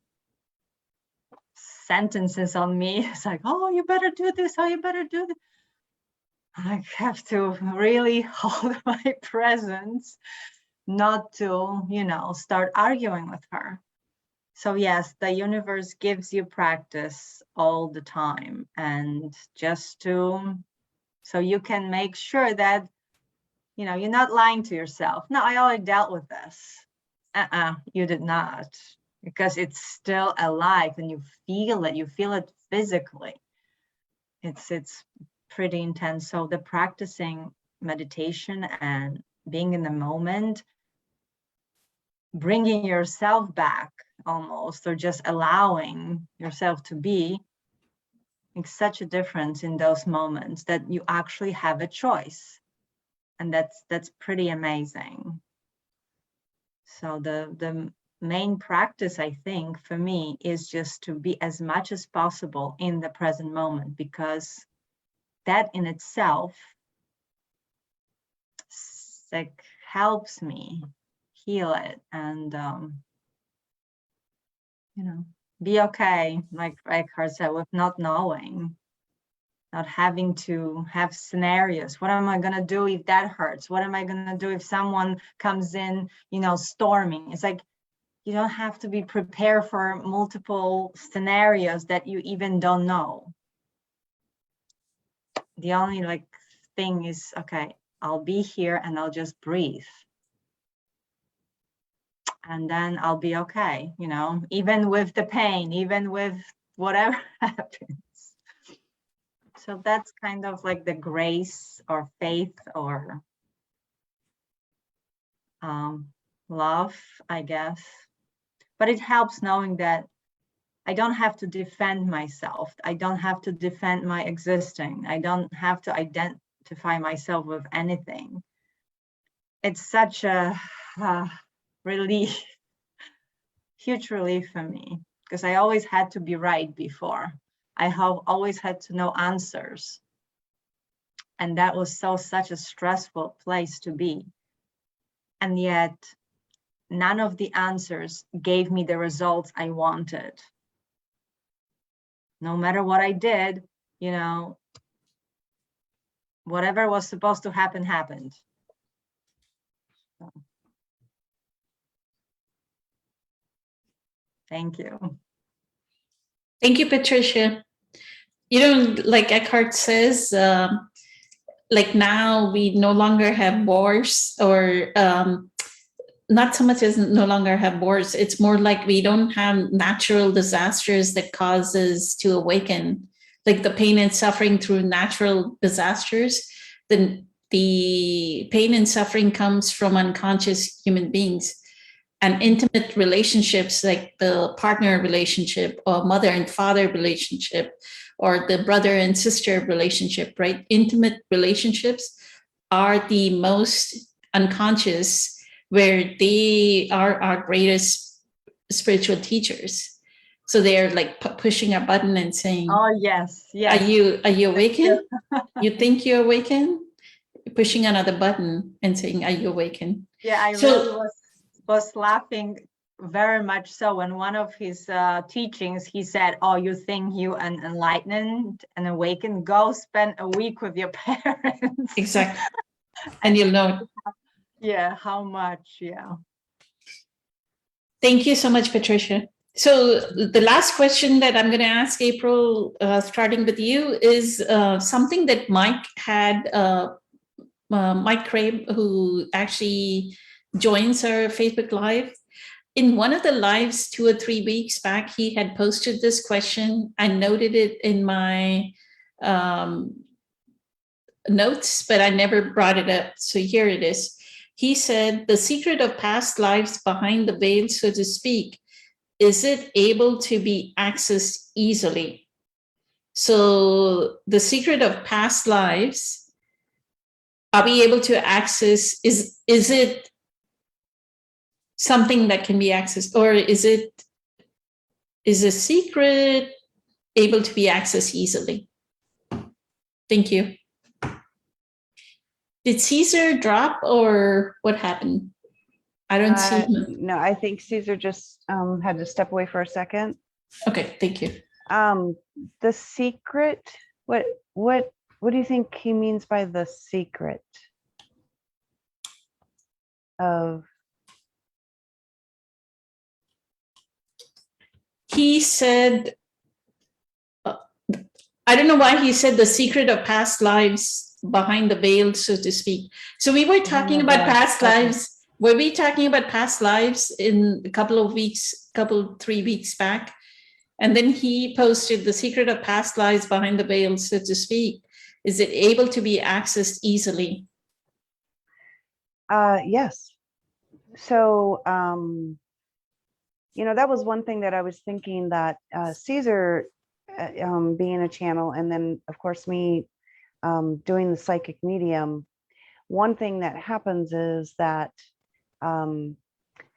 Speaker 7: sentences on me. It's like, oh, you better do this, oh, you better do this. I have to really hold my presence not to, you know, start arguing with her. So yes, the universe gives you practice all the time, and just so you can make sure that, you know, you're not lying to yourself. No, I already dealt with this. You did not, because it's still alive and you feel it physically. It's pretty intense. So the practicing meditation and being in the moment, bringing yourself back almost, or just allowing yourself to be, makes such a difference in those moments that you actually have a choice. And that's pretty amazing. So the main practice, I think, for me is just to be as much as possible in the present moment, because that in itself like helps me heal it and you know, be okay, like Eckhart said, with not knowing, not having to have scenarios. What am I gonna do if that hurts? What am I gonna do if someone comes in, you know, storming? It's like, you don't have to be prepared for multiple scenarios that you even don't know. The only like thing is, okay, I'll be here and I'll just breathe. And then I'll be okay, you know, even with the pain, even with whatever happens. So that's kind of like the grace or faith or love, I guess. But it helps knowing that I don't have to defend myself. I don't have to defend my existing. I don't have to identify myself with anything. It's such a relief, huge relief for me, because I always had to be right before. I have always had to know answers. And that was such a stressful place to be. And yet none of the answers gave me the results I wanted. No matter what I did, you know, whatever was supposed to happen happened. So, thank you.
Speaker 1: Thank you, Patricia. You know, like Eckhart says, like now we no longer have wars, or not so much as no longer have wars. It's more like we don't have natural disasters that cause us to awaken, like the pain and suffering through natural disasters. The pain and suffering comes from unconscious human beings. And intimate relationships, like the partner relationship or mother and father relationship or the brother and sister relationship, right? Intimate relationships are the most unconscious, where they are our greatest spiritual teachers. So they're like pushing a button and saying,
Speaker 7: Oh, yes, yes.
Speaker 1: Are you awakened? You think you're awakened? Pushing another button and saying, are you awakened?
Speaker 7: Yeah, I really was laughing very much so when one of his teachings, he said, oh, you think you enlightened and awakened? Go spend a week with your parents.
Speaker 1: Exactly. And you'll know.
Speaker 7: Yeah, how much, yeah.
Speaker 1: Thank you so much, Patricia. So the last question that I'm going to ask April, starting with you, is something that Mike had, Mike Crabe, who actually joins our Facebook Live. In one of the lives 2 or 3 weeks back, he had posted this question. I noted it in my notes, but I never brought it up. So here it is. He said, the secret of past lives behind the veil, so to speak, is it able to be accessed easily? So the secret of past lives, are we able to access, is it something that can be accessed, or is a secret able to be accessed easily? Thank you. Did Caesar drop, or what happened? I don't see him.
Speaker 3: No, I think Caesar just had to step away for a second.
Speaker 1: Okay, thank you.
Speaker 3: The secret, what do you think he means by the secret of?
Speaker 1: He said, I don't know why he said the secret of past lives behind the veil, so to speak. So we were talking about past lives. Were we talking about past lives in a couple of weeks, 3 weeks back? And then he posted the secret of past lives behind the veil, so to speak. Is it able to be accessed easily?
Speaker 3: Yes. So, you know, that was one thing that I was thinking, that Caesar being a channel, and then of course me doing the psychic medium, one thing that happens is that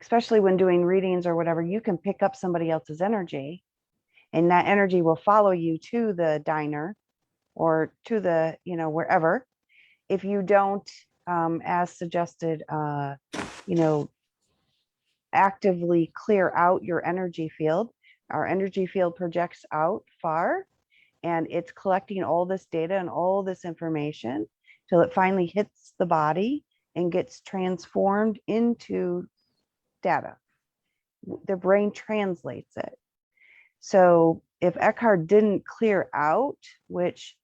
Speaker 3: especially when doing readings or whatever, you can pick up somebody else's energy, and that energy will follow you to the diner or to the, you know, wherever. If you don't, as suggested, you know, actively clear out your energy field. Our energy field projects out far, and it's collecting all this data and all this information till it finally hits the body and gets transformed into data. The brain translates it. So if Eckhart didn't clear out, which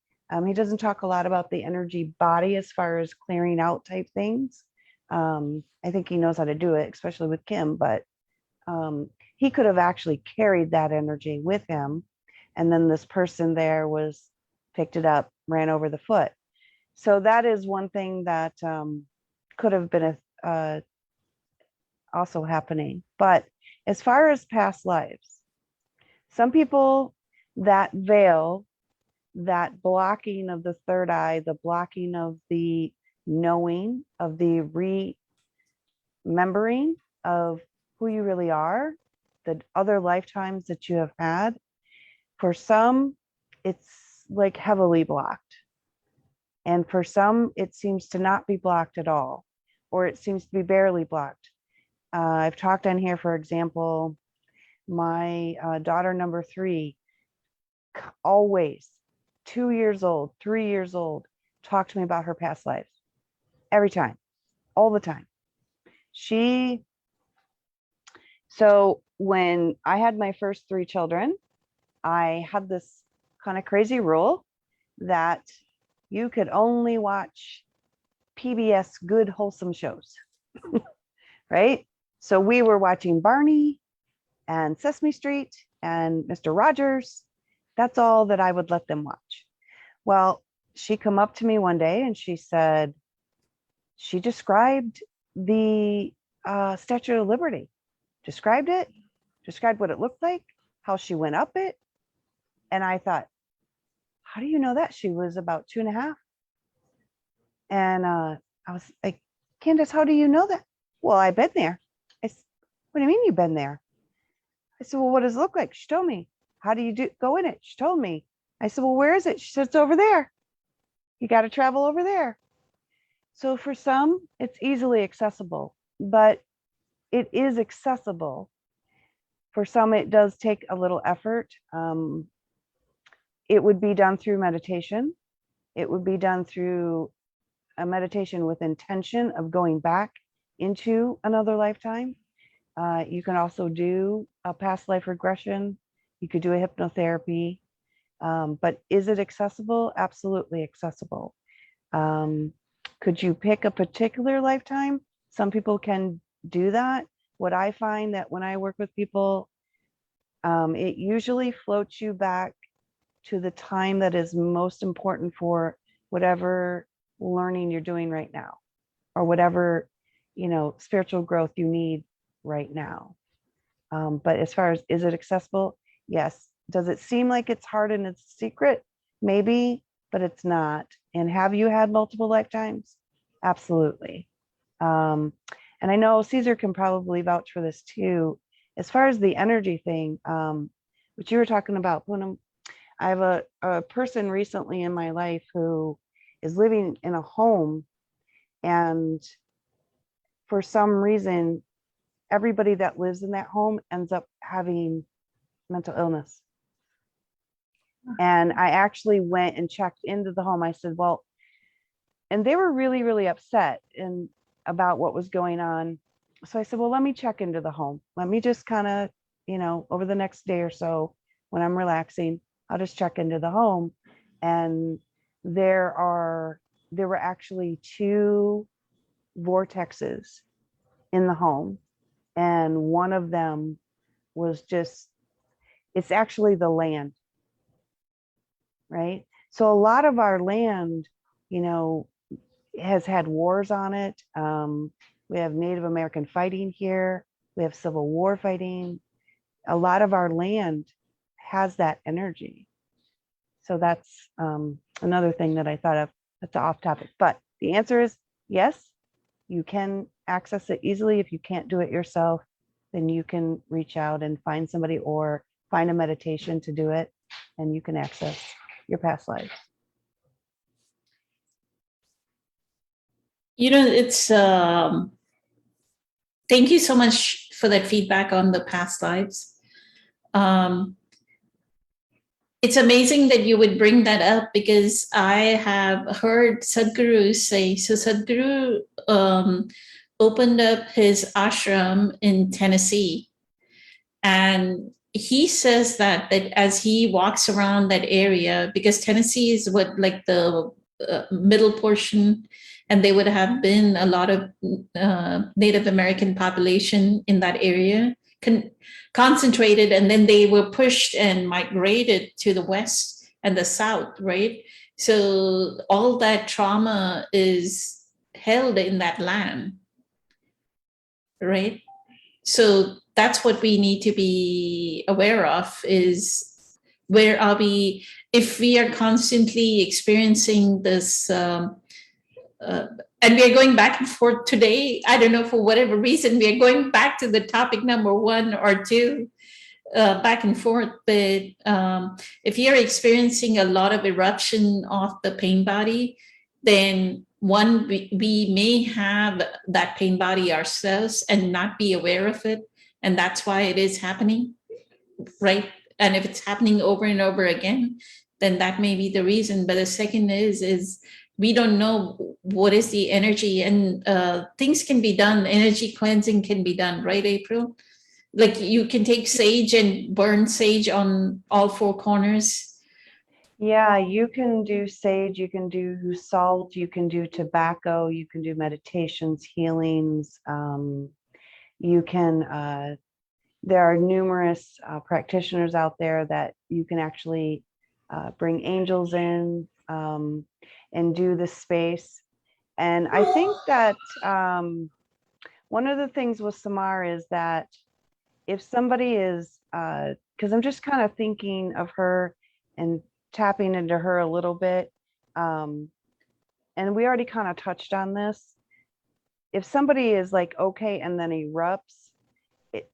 Speaker 3: he doesn't talk a lot about the energy body as far as clearing out type things. I think he knows how to do it, especially with Kim, but he could have actually carried that energy with him. And then this person there picked it up, ran over the foot. So that is one thing that could have been also happening. But as far as past lives, some people, that veil, that blocking of the third eye, the blocking of the knowing, of the remembering of who you really are, the other lifetimes that you have had, for some, it's like heavily blocked. And for some, it seems to not be blocked at all, or it seems to be barely blocked. I've talked on here, for example, my daughter number 3, always 2 years old, 3 years old, talk to me about her past lives every time, all the time. So when I had my first 3 children, I had this kind of crazy rule that you could only watch PBS good, wholesome shows, right? So we were watching Barney and Sesame Street and Mr. Rogers. That's all that I would let them watch. Well, she come up to me one day and she said, she described the Statue of Liberty, described it, described what it looked like, how she went up it. And I thought, how do you know that? She was about 2.5. And I was like, Candace, how do you know that? Well, I've been there. I said, what do you mean you've been there? I said, well, what does it look like? She told me. How do you go in it? She told me. I said, well, where is it? She said, it's over there. You got to travel over there. So for some, it's easily accessible, but it is accessible. For some, it does take a little effort. It would be done through meditation. It would be done through a meditation with intention of going back into another lifetime. You can also do a past life regression. You could do a hypnotherapy. But is it accessible? Absolutely accessible. Could you pick a particular lifetime? Some people can do that. What I find that when I work with people, it usually floats you back to the time that is most important for whatever learning you're doing right now, or whatever, spiritual growth you need right now. But as far as, is it accessible? Yes. Does it seem like it's hard and it's secret? Maybe, but it's not. And have you had multiple lifetimes? Absolutely. And I know Caesar can probably vouch for this too. As far as the energy thing, which you were talking about, Poonam, I have a person recently in my life who is living in a home, and for some reason, everybody that lives in that home ends up having mental illness. And I actually went and checked into the home. I said, well, and they were really, really upset about what was going on. So I said, well, let me check into the home. Let me just kind of, over the next day or so, when I'm relaxing, I'll just check into the home. And there were actually 2 vortexes in the home. And one of them was it's actually the land, right? So a lot of our land, has had wars on it. We have Native American fighting here. We have Civil War fighting. A lot of our land has that energy. So that's another thing that I thought of. That's off topic. But the answer is yes, you can access it easily. If you can't do it yourself, then you can reach out and find somebody or find a meditation to do it, and you can access your past life.
Speaker 1: It's thank you so much for that feedback on the past lives. It's amazing that you would bring that up, because I have heard Sadhguru say, so Sadhguru opened up his ashram in Tennessee, and he says that as he walks around that area, because Tennessee is like the middle portion, and they would have been a lot of Native American population in that area, concentrated, and then they were pushed and migrated to the west and the south, right? So all that trauma is held in that land, right? So that's what we need to be aware of, is where are we, if we are constantly experiencing this, and we are going back and forth today, I don't know, for whatever reason, we are going back to the topic number 1 or 2, back and forth. But if you're experiencing a lot of eruption of the pain body, then one, we may have that pain body ourselves and not be aware of it. And that's why it is happening, right? And if it's happening over and over again, then that may be the reason. But the second is we don't know what is the energy, and things can be done. Energy cleansing can be done, right, April? Like you can take sage and burn sage on all four corners.
Speaker 3: Yeah, you can do sage, you can do salt, you can do tobacco, you can do meditations, healings. You can, there are numerous practitioners out there that you can actually bring angels in and do the space. And I think that one of the things with Samar is that if somebody is, because I'm just kind of thinking of her and tapping into her a little bit, and we already kind of touched on this. If somebody is like, okay, and then erupts,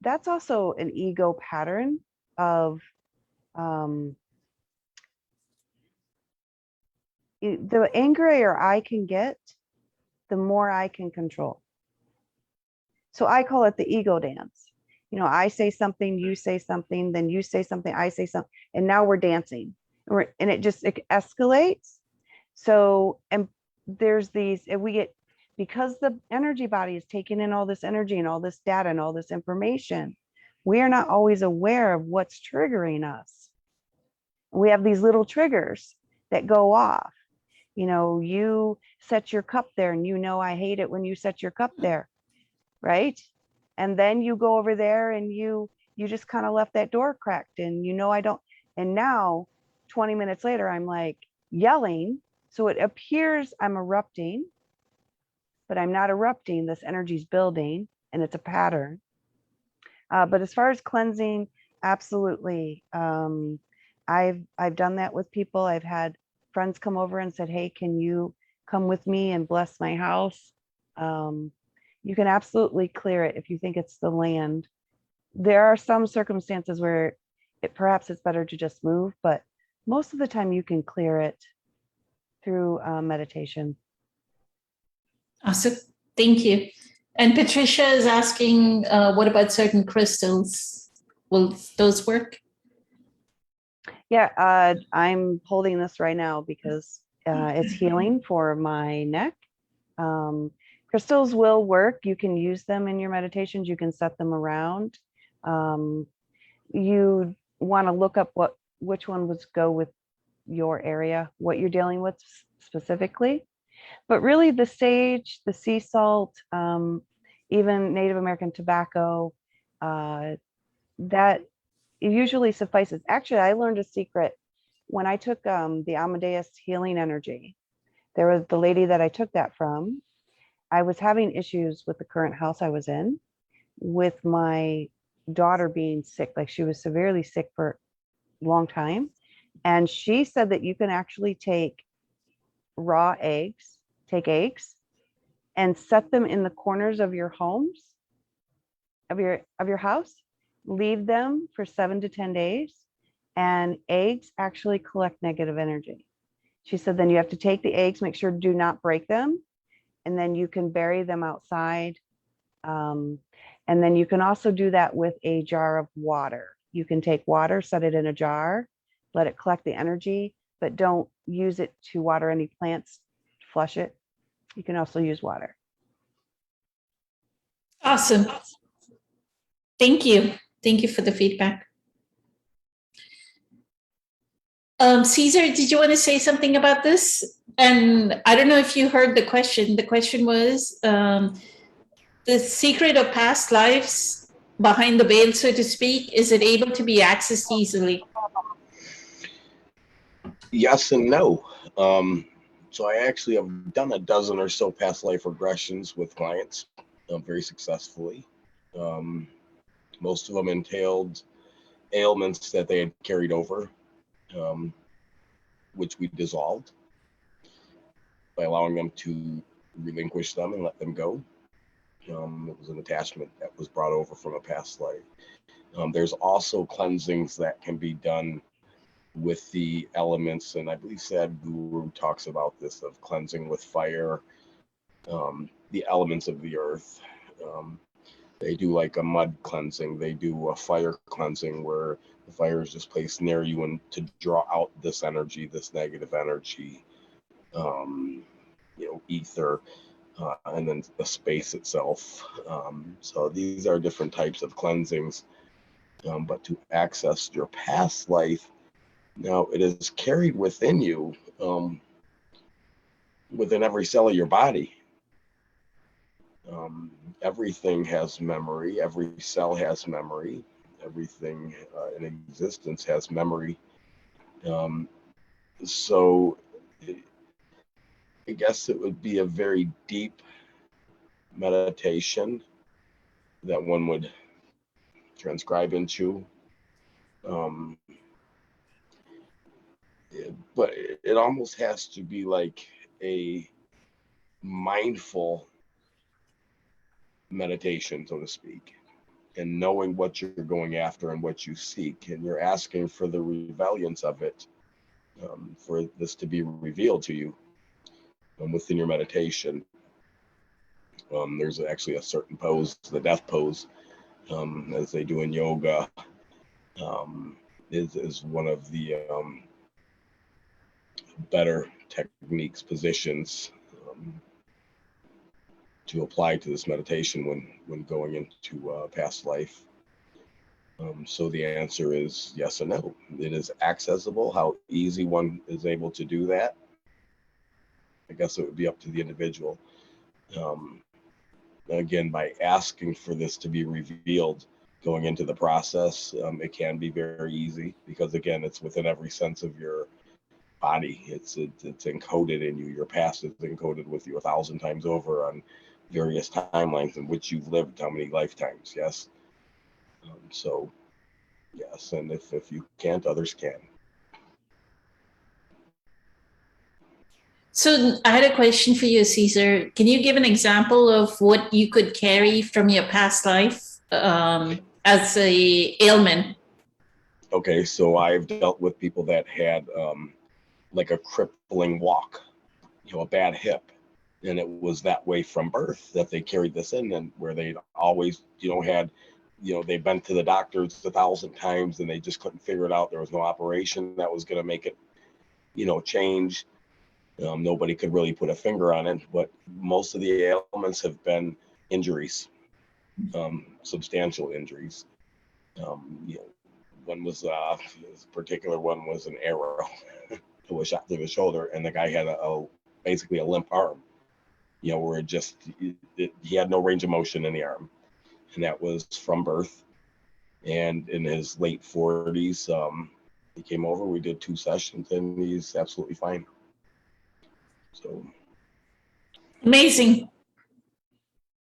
Speaker 3: that's also an ego pattern of the angrier I can get, the more I can control. So I call it the ego dance. You know, I say something, you say something, then you say something, I say something, and now we're dancing. And it just it escalates. So, and there's these, and we get, because the energy body is taking in all this energy and all this data and all this information, we are not always aware of what's triggering us. We have these little triggers that go off. You know, you set your cup there and you know, I hate it when you set your cup there, right? And then you go over there and you just kind of left that door cracked, and you know, I don't, and now 20 minutes later, I'm like yelling. So it appears I'm erupting, but I'm not erupting. This energy's building and it's a pattern. But as far as cleansing, absolutely. I've done that with people. I've had friends come over and said, hey, can you come with me and bless my house? You can absolutely clear it if you think it's the land. There are some circumstances where perhaps it's better to just move, but most of the time you can clear it through meditation.
Speaker 1: Awesome. Thank you. And Patricia is asking, what about certain crystals? Will those work?
Speaker 3: Yeah, I'm holding this right now because it's healing for my neck. Crystals will work. You can use them in your meditations. You can set them around. You want to look up which one would go with your area, what you're dealing with specifically. But really the sage, the sea salt, even Native American tobacco, that usually suffices. Actually, I learned a secret when I took the Amadeus healing energy. There was the lady that I took that from. I was having issues with the current house I was in, with my daughter being sick. Like, she was severely sick for a long time. And she said that you can actually take raw eggs, take eggs and set them in the corners of your homes, of your house, leave them for 7 to 10 days, and eggs actually collect negative energy. She said then you have to take the eggs, make sure do not break them, and then you can bury them outside. And then you can also do that with a jar of water. You can take water, set it in a jar, let it collect the energy, but don't use it to water any plants, flush it. You can also use water.
Speaker 1: Awesome. Thank you. Thank you for the feedback. Caesar, did you want to say something about this? And I don't know if you heard the question. The question was, the secret of past lives behind the veil, so to speak, is it able to be accessed easily?
Speaker 4: Yes and no. So I actually have done a dozen or so past life regressions with clients very successfully. Most of them entailed ailments that they had carried over, which we dissolved by allowing them to relinquish them and let them go. It was an attachment that was brought over from a past life. There's also cleansings that can be done with the elements, and I believe Sadhguru talks about this, of cleansing with fire, the elements of the earth. They do like a mud cleansing. They do a fire cleansing where the fire is just placed near you and to draw out this energy, this negative energy, ether, and then the space itself. So these are different types of cleansings. But to access your past life, now it is carried within you, within every cell of your body. Everything has memory. Every cell has memory. Everything in existence has memory. So I guess it would be a very deep meditation that one would transcribe into. But it almost has to be like a mindful meditation, so to speak, and knowing what you're going after and what you seek, and you're asking for the relevance of it, for this to be revealed to you within your meditation. There's actually a certain pose, the death pose, as they do in yoga, is one of the better techniques, positions to apply to this meditation when going into past life. So the answer is yes and no. It is accessible. How easy one is able to do that, I guess it would be up to the individual. Again, by asking for this to be revealed going into the process, it can be very easy because, again, it's within every sense of your body. It's encoded in you. Your past is encoded with you 1,000 times over on various timelines in which you've lived how many lifetimes. Yes. So yes, and if you can't, others can.
Speaker 1: So I had a question for you, Caesar. Can you give an example of what you could carry from your past life as a ailment?
Speaker 4: Okay, so I've dealt with people that had like a crippling walk, a bad hip, and it was that way from birth that they carried this in, and where they'd always, had, they've been to the doctors 1,000 times and they just couldn't figure it out. There was no operation that was going to make it, change. Nobody could really put a finger on it, but most of the ailments have been injuries, substantial injuries. One was this particular one was an arrow that was shot through the shoulder, and the guy had basically a limp arm, where he had no range of motion in the arm, and that was from birth. And in his late 40s, he came over. We did 2 sessions, and he's absolutely fine. So
Speaker 1: amazing.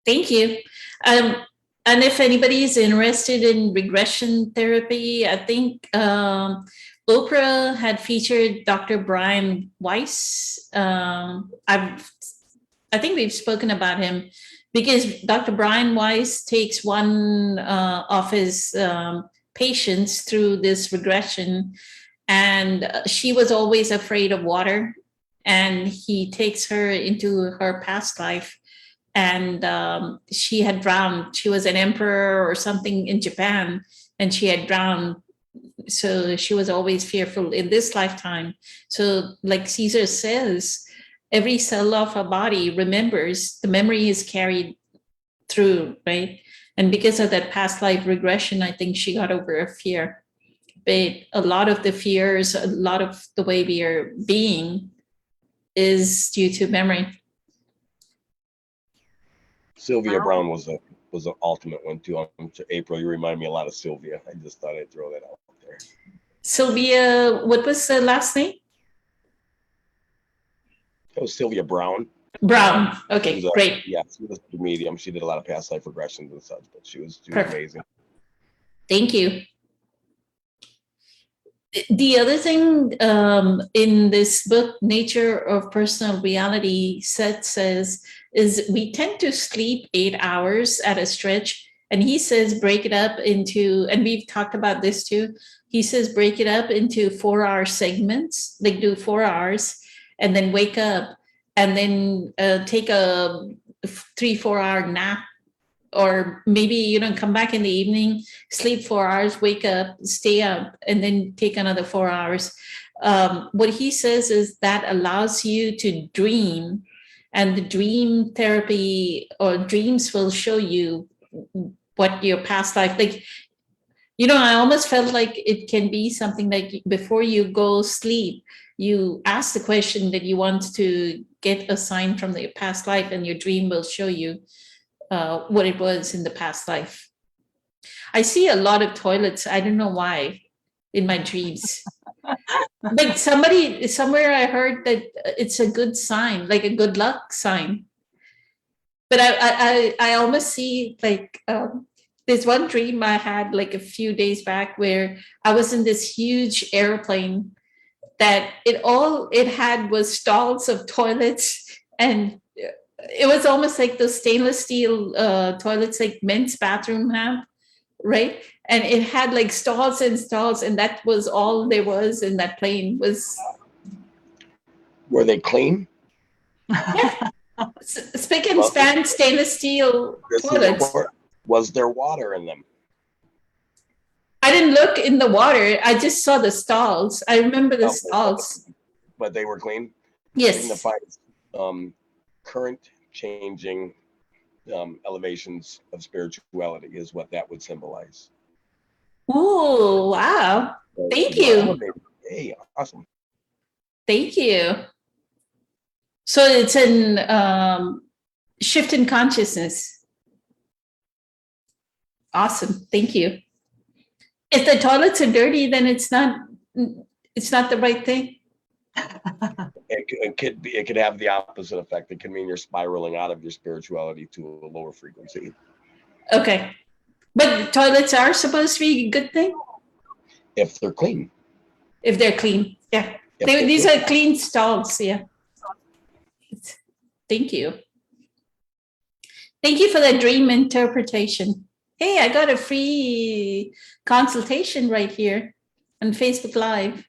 Speaker 1: Thank you. And if anybody is interested in regression therapy, I think Oprah had featured Dr. Brian Weiss. I think we've spoken about him because Dr. Brian Weiss takes one of his patients through this regression, and she was always afraid of water, and he takes her into her past life, and she had drowned. She was an emperor or something in Japan, and she had drowned. So she was always fearful in this lifetime. So like Caesar says, every cell of our body remembers, the memory is carried through, right? And because of that past life regression, I think she got over a fear. But a lot of the fears, a lot of the way we are being is due to memory.
Speaker 4: Sylvia Brown was an ultimate one too. April, you remind me a lot of Sylvia. I just thought I'd throw that out there.
Speaker 1: Sylvia, what was the last name?
Speaker 4: It was Sylvia Brown.
Speaker 1: Brown. Okay, great.
Speaker 4: Yeah, she was a medium. She did a lot of past life regressions and such, but she was amazing.
Speaker 1: Thank you. The other thing in this book, Nature of Personal Reality, says is we tend to sleep 8 hours at a stretch. And he says break it up into, and we've talked about this too, he says break it up into 4-hour segments, like do 4 hours and then wake up. and then take a 3-4 hour nap, or maybe you don't come back in the evening, sleep 4 hours, wake up, stay up, and then take another 4 hours. What he says is that allows you to dream, and the dream therapy or dreams will show you what your past life, like, you know, I almost felt like it can be something like before you go sleep, you ask the question that you want to get a sign from the past life, and your dream will show you what it was in the past life. I see a lot of toilets. I don't know why in my dreams. But somewhere I heard that it's a good sign, like a good luck sign. But I almost see like there's one dream I had like a few days back where I was in this huge airplane that it had was stalls of toilets, and it was almost like those stainless steel toilets like men's bathroom have, right? And it had like stalls and stalls, and that was all there was in that plane was.
Speaker 4: Were they clean?
Speaker 1: Yeah. Spick and span stainless steel toilets.
Speaker 4: Was there water in them?
Speaker 1: I didn't look in the water. I just saw the stalls. I remember the stalls.
Speaker 4: But they were clean?
Speaker 1: Yes.
Speaker 4: Signifies current changing elevations of spirituality is what that would symbolize.
Speaker 1: Oh, wow. Thank you.
Speaker 4: Hey, awesome.
Speaker 1: Thank you. So it's an shift in consciousness. Cool. Thank you. If the toilets are dirty, then it's not the right thing.
Speaker 4: It could have the opposite effect. It could mean you're spiraling out of your spirituality to a lower frequency.
Speaker 1: Okay. But toilets are supposed to be a good thing?
Speaker 4: If they're clean.
Speaker 1: If they're clean, yeah. These are clean stalls, yeah. Thank you. Thank you for the dream interpretation. Hey, I got a free consultation right here on Facebook Live.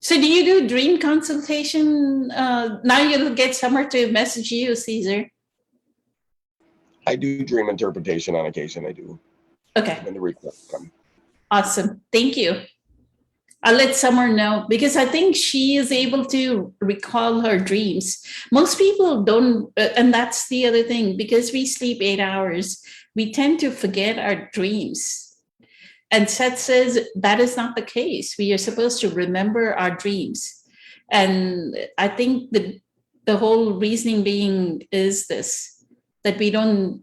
Speaker 1: So do you do dream consultation? Now you'll get somewhere to message you, Caesar.
Speaker 4: I do dream interpretation on occasion, I do.
Speaker 1: Okay.
Speaker 4: When the requests come.
Speaker 1: Awesome, thank you. I'll let Summer know, because I think she is able to recall her dreams. Most people don't, and that's the other thing, because we sleep 8 hours, we tend to forget our dreams. And Seth says that is not the case. We are supposed to remember our dreams. And I think the whole reasoning being is this, that we don't,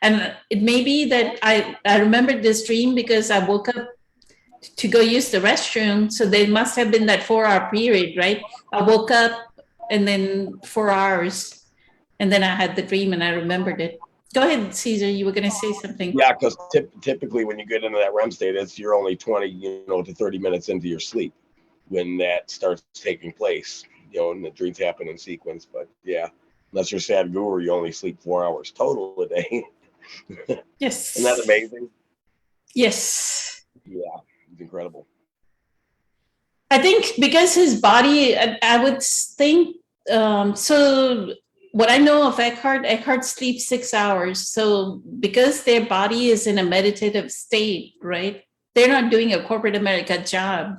Speaker 1: and it may be that I remembered this dream because I woke up to go use the restroom. So there must have been that 4-hour period, right? I woke up and then 4 hours, and then I had the dream and I remembered it. Go ahead, Caesar, you were going to say something.
Speaker 4: Yeah, because typically when you get into that REM state, you're only 20 to 30 minutes into your sleep when that starts taking place, and the dreams happen in sequence. But yeah, unless you're Sadhguru, you only sleep 4 hours total a day.
Speaker 1: Yes.
Speaker 4: Isn't that amazing?
Speaker 1: Yes.
Speaker 4: Yeah, it's incredible.
Speaker 1: I think because his body, I would think, so what I know of Eckhart sleeps 6 hours. So because their body is in a meditative state, right? They're not doing a corporate America job.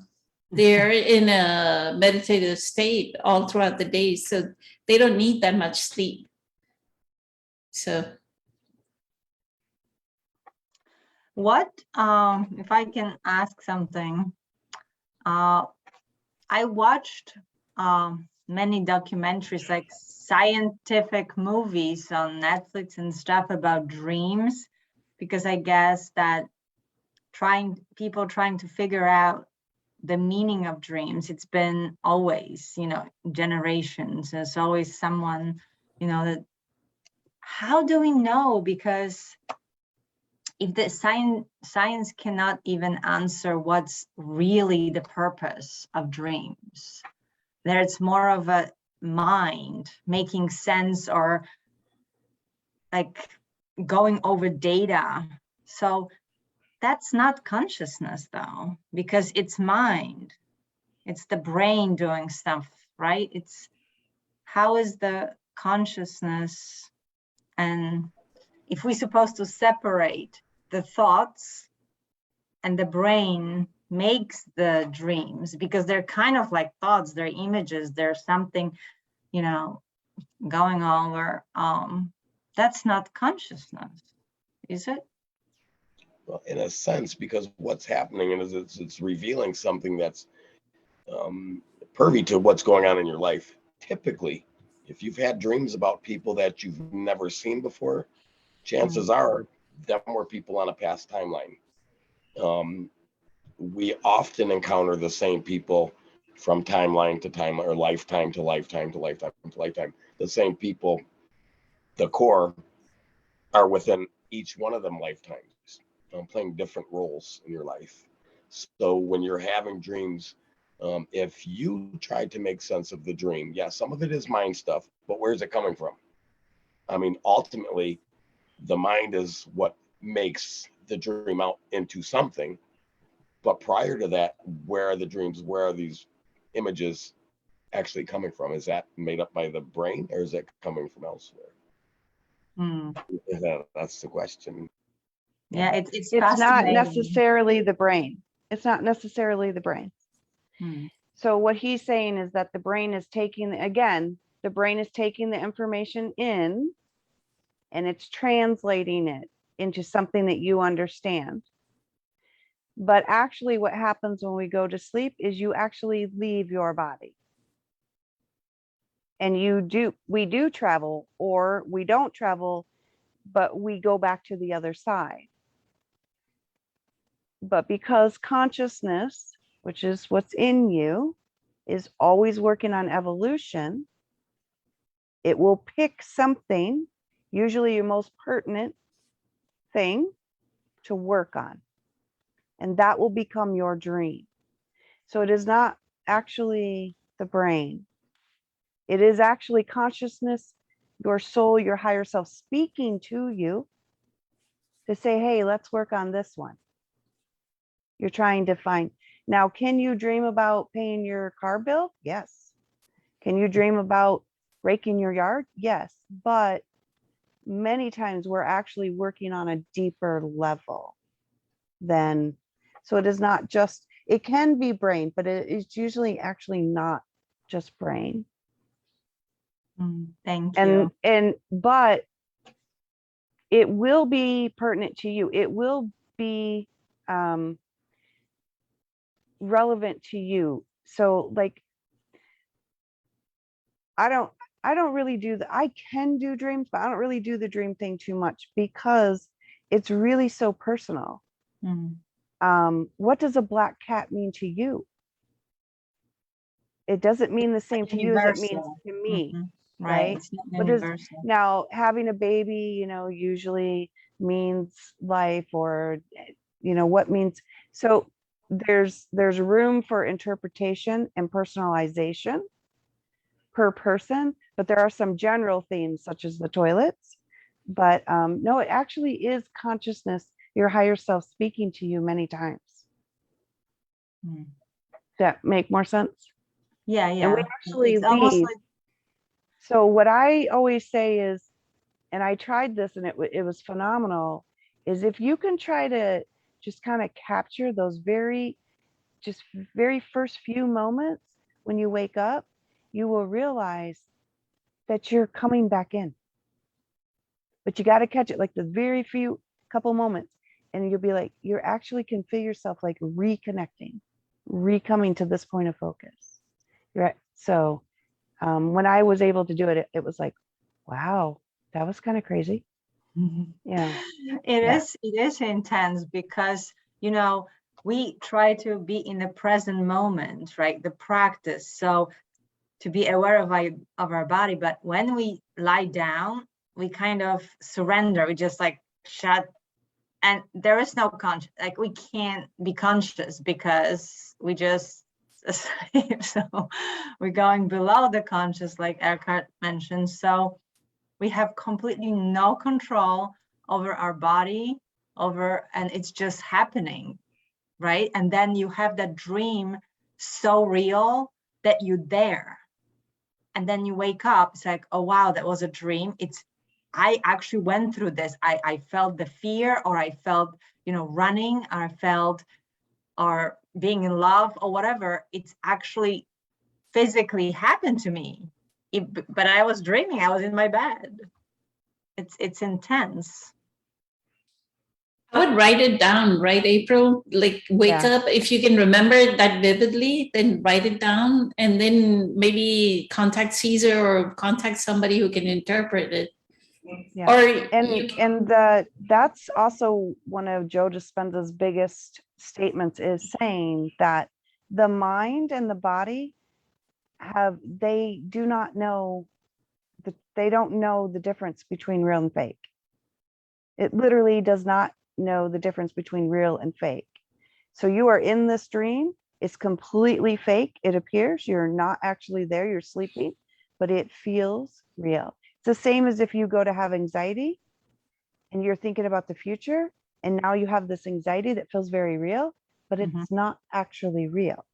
Speaker 1: They're in a meditative state all throughout the day. So they don't need that much sleep. So.
Speaker 7: What, if I can ask something, I watched many documentaries, like scientific movies on Netflix and stuff about dreams, because I guess that people trying to figure out the meaning of dreams, it's been always, generations. There's always someone, that, how do we know? Because if the science cannot even answer what's really the purpose of dreams, there's more of a mind making sense, or like going over data. So that's not consciousness though, because it's mind. It's the brain doing stuff, right? how is the consciousness, and if we're supposed to separate the thoughts and the brain makes the dreams, because they're kind of like thoughts, they're images, there's something, you know, going on where that's not consciousness, is it?
Speaker 4: Well, in a sense, because what's happening is it's revealing something that's pervy to what's going on in your life. Typically, if you've had dreams about people that you've never seen before, chances are them were people on a past timeline. We often encounter the same people from timeline to timeline, or lifetime to lifetime to lifetime to lifetime. The same people, the core, are within each one of them lifetimes, playing different roles in your life. So when you're having dreams, if you try to make sense of the dream, yeah, some of it is mind stuff, but where's it coming from? I mean, ultimately, the mind is what makes the dream out into something. But prior to that, where are the dreams? Where are these images actually coming from? Is that made up by the brain, or is it coming from elsewhere? That's the question.
Speaker 7: Yeah, it's
Speaker 3: not
Speaker 7: fascinating.
Speaker 3: necessarily the brain. It's not necessarily the brain. So what he's saying is that the brain is taking, again, the brain is taking the information in and it's translating it into something that you understand. But actually what happens when we go to sleep is you actually leave your body. And we do travel, or we don't travel, but we go back to the other side. But because consciousness, which is what's in you, is always working on evolution, it will pick something, usually your most pertinent thing, to work on. And that will become your dream. So it is not actually the brain. It is actually consciousness, your soul, your higher self speaking to you to say, hey, let's work on this one. You're trying to find. Now, can you dream about paying your car bill? Yes. Can you dream about raking your yard? Yes. But many times we're actually working on a deeper level than, so it is not just, it can be brain, but it's usually actually not just brain.
Speaker 7: Thank you.
Speaker 3: But it will be pertinent to you. It will be relevant to you. So like, I don't really I can do dreams, but I don't really do the dream thing too much because it's really so personal. What does a black cat mean to you? It doesn't mean the same to you as it means to me. Right?
Speaker 7: It's not universal.
Speaker 3: Now having a baby, usually means life, or what means. So there's room for interpretation and personalization per person, but there are some general themes such as the toilets. But no, it actually is consciousness, your higher self speaking to you many times. Does that make more sense?
Speaker 7: Yeah.
Speaker 3: And we actually
Speaker 7: It's almost
Speaker 3: leave.
Speaker 7: like,
Speaker 3: So what I always say is, and I tried this and it was phenomenal, is if you can try to just kind of capture those very first few moments when you wake up, you will realize that you're coming back in. But you got to catch it like the very few couple moments, and you'll be like, you actually can feel yourself like reconnecting, recoming to this point of focus. Right. So when I was able to do it, it was like, wow, that was kind of crazy. Yeah.
Speaker 7: It is intense because, we try to be in the present moment, right? The practice. So to be aware of our body, but when we lie down, we kind of surrender. We just like shut, and there is no conscious, like we can't be conscious because we just asleep. So we're going below the conscious, like Eckhart mentioned. So we have completely no control over our body, and it's just happening, right? And then you have that dream so real that you're there. and then you wake up, it's like, oh wow, that was a dream. I actually went through this. I felt the fear, or I felt, running, or I felt, or being in love, or whatever. It's actually physically happened to me. But I was dreaming, I was in my bed. It's intense.
Speaker 1: I would write it down, right, April? Like wake
Speaker 3: Yeah.
Speaker 1: up. If you can remember that vividly, then write it down and then maybe contact Caesar or contact somebody who can interpret it.
Speaker 3: Yeah.
Speaker 1: Or you can,
Speaker 3: And that's also one of Joe Dispenza's biggest statements, is saying that the mind and the body they do not know they don't know the difference between real and fake. It literally does not know the difference between real and fake. So you are in this dream, it's completely fake. It appears you're not actually there, you're sleeping, but it feels real. It's the same as if you go to have anxiety and you're thinking about the future, and now you have this anxiety that feels very real, but it's not actually real.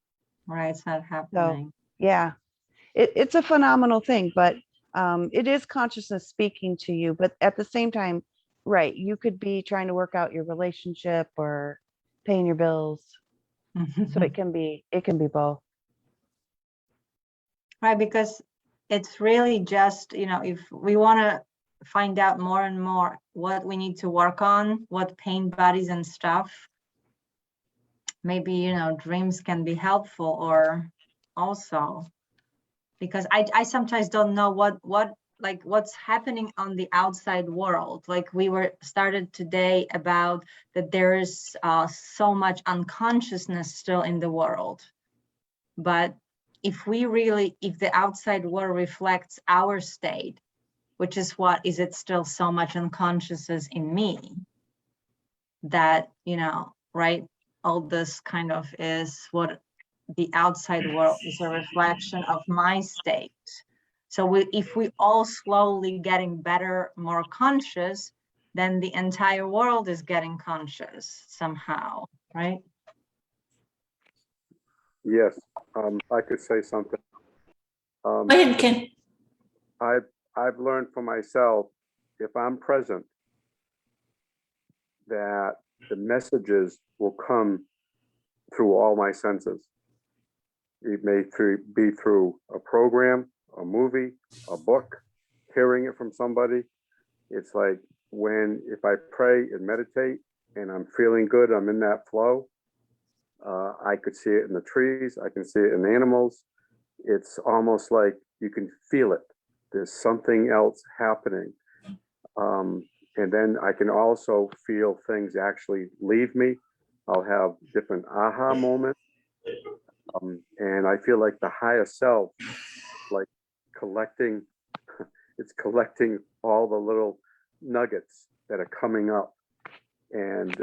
Speaker 7: Right, it's not happening.
Speaker 3: So yeah, it's a phenomenal thing, but it is consciousness speaking to you. But at the same time, right, you could be trying to work out your relationship or paying your bills. So it can be both.
Speaker 7: Right, because it's really just, if we want to find out more and more what we need to work on, what pain bodies and stuff, maybe, dreams can be helpful, or also, because I sometimes don't know what's happening on the outside world. Like we started today about that there is so much unconsciousness still in the world. But if the outside world reflects our state, which is is it still so much unconsciousness in me that, right, all this kind of is what the outside world is a reflection of my state. So if we all slowly getting better, more conscious, then the entire world is getting conscious somehow, right?
Speaker 6: Yes, I could say something.
Speaker 1: go ahead, Ken.
Speaker 6: I've learned for myself, if I'm present, that the messages will come through all my senses. It may be through a program, a movie, a book, hearing it from somebody. It's like if I pray and meditate and I'm feeling good, I'm in that flow. I could see it in the trees. I can see it in animals. It's almost like you can feel it. There's something else happening. And then I can also feel things actually leave me. I'll have different aha moments. And I feel like the higher self, like it's collecting all the little nuggets that are coming up. And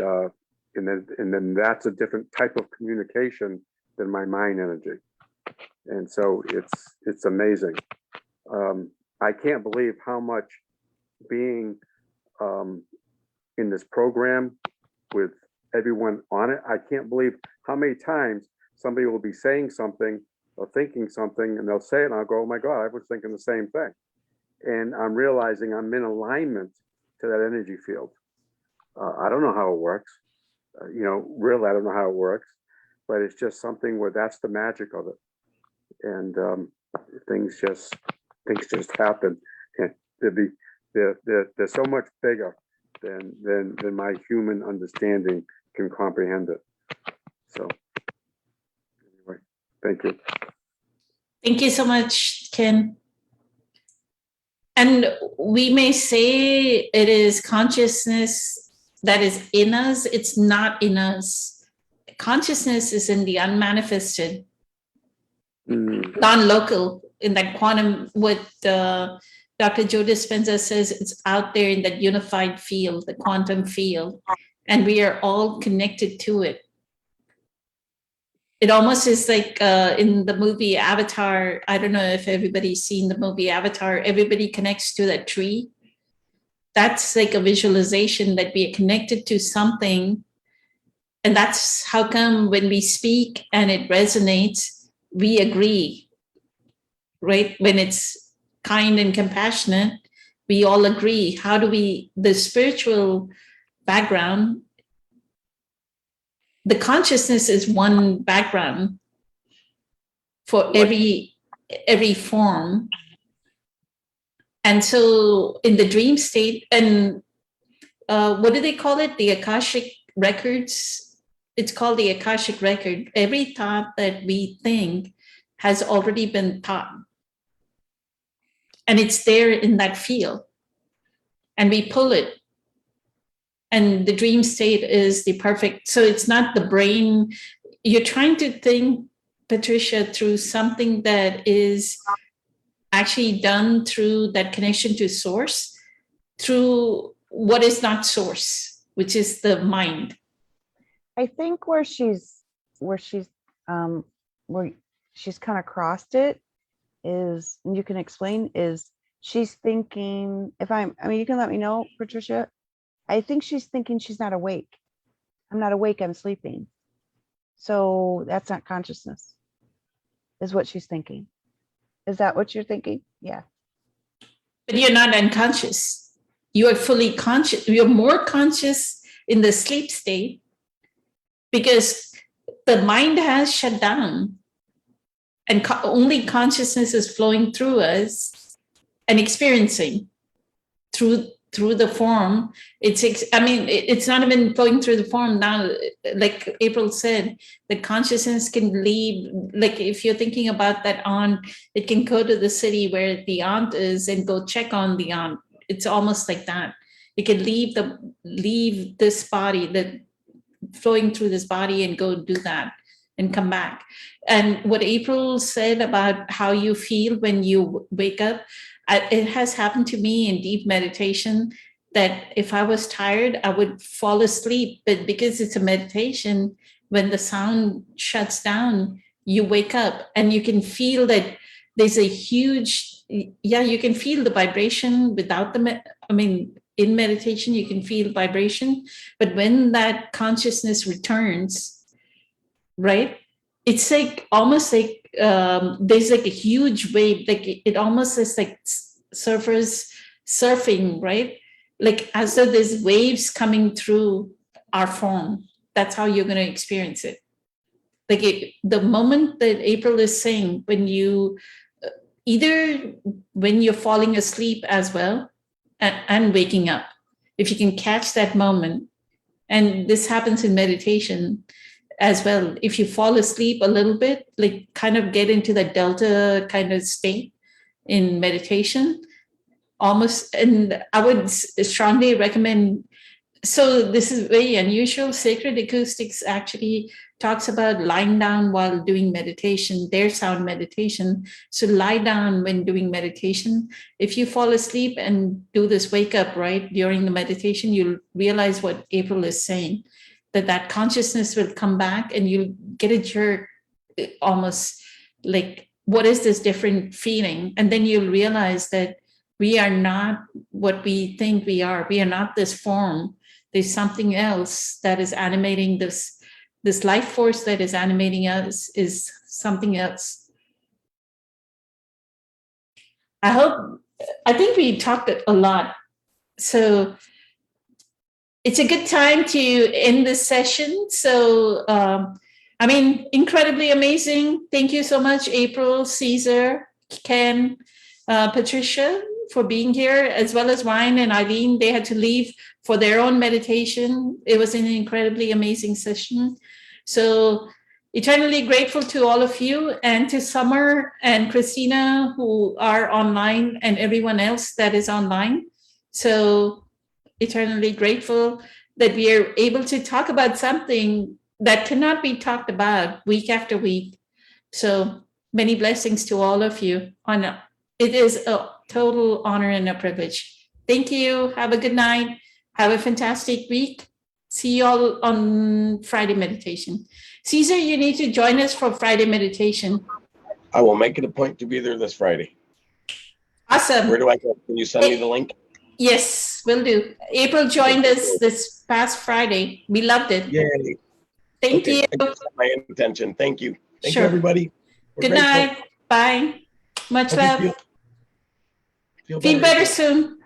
Speaker 6: then that's a different type of communication than my mind energy. And so it's amazing. I can't believe how much being in this program with everyone on it, I can't believe how many times somebody will be saying something or thinking something and they'll say it and I'll go, oh my God, I was thinking the same thing. And I'm realizing I'm in alignment to that energy field. I don't know how it works. Really, I don't know how it works, but it's just something where that's the magic of it. And things just happen. They're so much bigger than my human understanding can comprehend it. So anyway, thank you.
Speaker 1: Thank you so much, Ken. And we may say it is consciousness that is in us. It's not in us. Consciousness is in the unmanifested, non-local, in that quantum, what Dr. Joe Dispenza says, it's out there in that unified field, the quantum field, and we are all connected to it. It almost is like in the movie Avatar. I don't know if everybody's seen the movie Avatar. Everybody connects to that tree. That's like a visualization that we are connected to something. And that's how come when we speak and it resonates, we agree. right? When it's kind and compassionate, we all agree. How do we, the spiritual background, the consciousness is one background for every form. And so in the dream state, and what do they call it? The Akashic records. It's called the Akashic record. Every thought that we think has already been thought. And it's there in that field. And we pull it. And the dream state is the perfect. So it's not the brain. You're trying to think, Patricia, through something that is actually done through that connection to source, through what is not source, which is the mind.
Speaker 3: I think where she's kind of crossed it is, and you can explain, is she's thinking, you can let me know, Patricia. I think she's thinking she's not awake. I'm not awake, I'm sleeping. So that's not consciousness, is what she's thinking. Is that what you're thinking? Yeah.
Speaker 1: But you're not unconscious. You are fully conscious. You're more conscious in the sleep state because the mind has shut down and only consciousness is flowing through us and experiencing through the form. It's not even flowing through the form now. Like April said, the consciousness can leave. Like if you're thinking about that aunt, it can go to the city where the aunt is and go check on the aunt. It's almost like that. It can leave this body, that flowing through this body, and go do that and come back. And what April said about how you feel when you wake up, it has happened to me in deep meditation that if I was tired, I would fall asleep. But because it's a meditation, when the sound shuts down, you wake up and you can feel that there's a huge, you can feel the vibration without in meditation, you can feel vibration. But when that consciousness returns, right, it's like almost like there's like a huge wave, like it almost is like surfers surfing, right? Like as though there's waves coming through our form. That's how you're going to experience it. Like the moment that April is saying, when you either when you're falling asleep as well and waking up, if you can catch that moment, and this happens in meditation as well. If you fall asleep a little bit, like kind of get into the delta kind of state in meditation, almost, and I would strongly recommend. So this is very unusual. Sacred Acoustics actually talks about lying down while doing meditation, their sound meditation. So lie down when doing meditation. If you fall asleep and do this wake up right during the meditation, you'll realize what April is saying, that consciousness will come back and you'll get a jerk, almost like, what is this different feeling? And then you'll realize that we are not what we think we are. We are not this form. There's something else that is animating this life force that is animating us is something else. I think we talked a lot. So it's a good time to end this session. So, incredibly amazing. Thank you so much, April, Caesar, Ken, Patricia, for being here, as well as Ryan and Eileen. They had to leave for their own meditation. It was an incredibly amazing session. So eternally grateful to all of you, and to Summer and Christina who are online, and everyone else that is online. So eternally grateful that we are able to talk about something that cannot be talked about week after week. So many blessings to all of you. It is a total honor and a privilege. Thank you. Have a good night. Have a fantastic week. See you all on Friday meditation. Caesar, you need to join us for Friday meditation.
Speaker 4: I will make it a point to be there this Friday.
Speaker 1: Awesome.
Speaker 4: Where do I go? Can you send me the link?
Speaker 1: Yes, will do. April joined us this past Friday. We loved it.
Speaker 4: Yay.
Speaker 1: Thank you.
Speaker 4: I just set my intention. Thank you. Thank
Speaker 1: Sure.
Speaker 4: you, everybody. We're
Speaker 1: Good
Speaker 4: grateful.
Speaker 1: night. Bye. Much
Speaker 4: Hope you
Speaker 1: love.
Speaker 4: feel
Speaker 1: Feel better soon.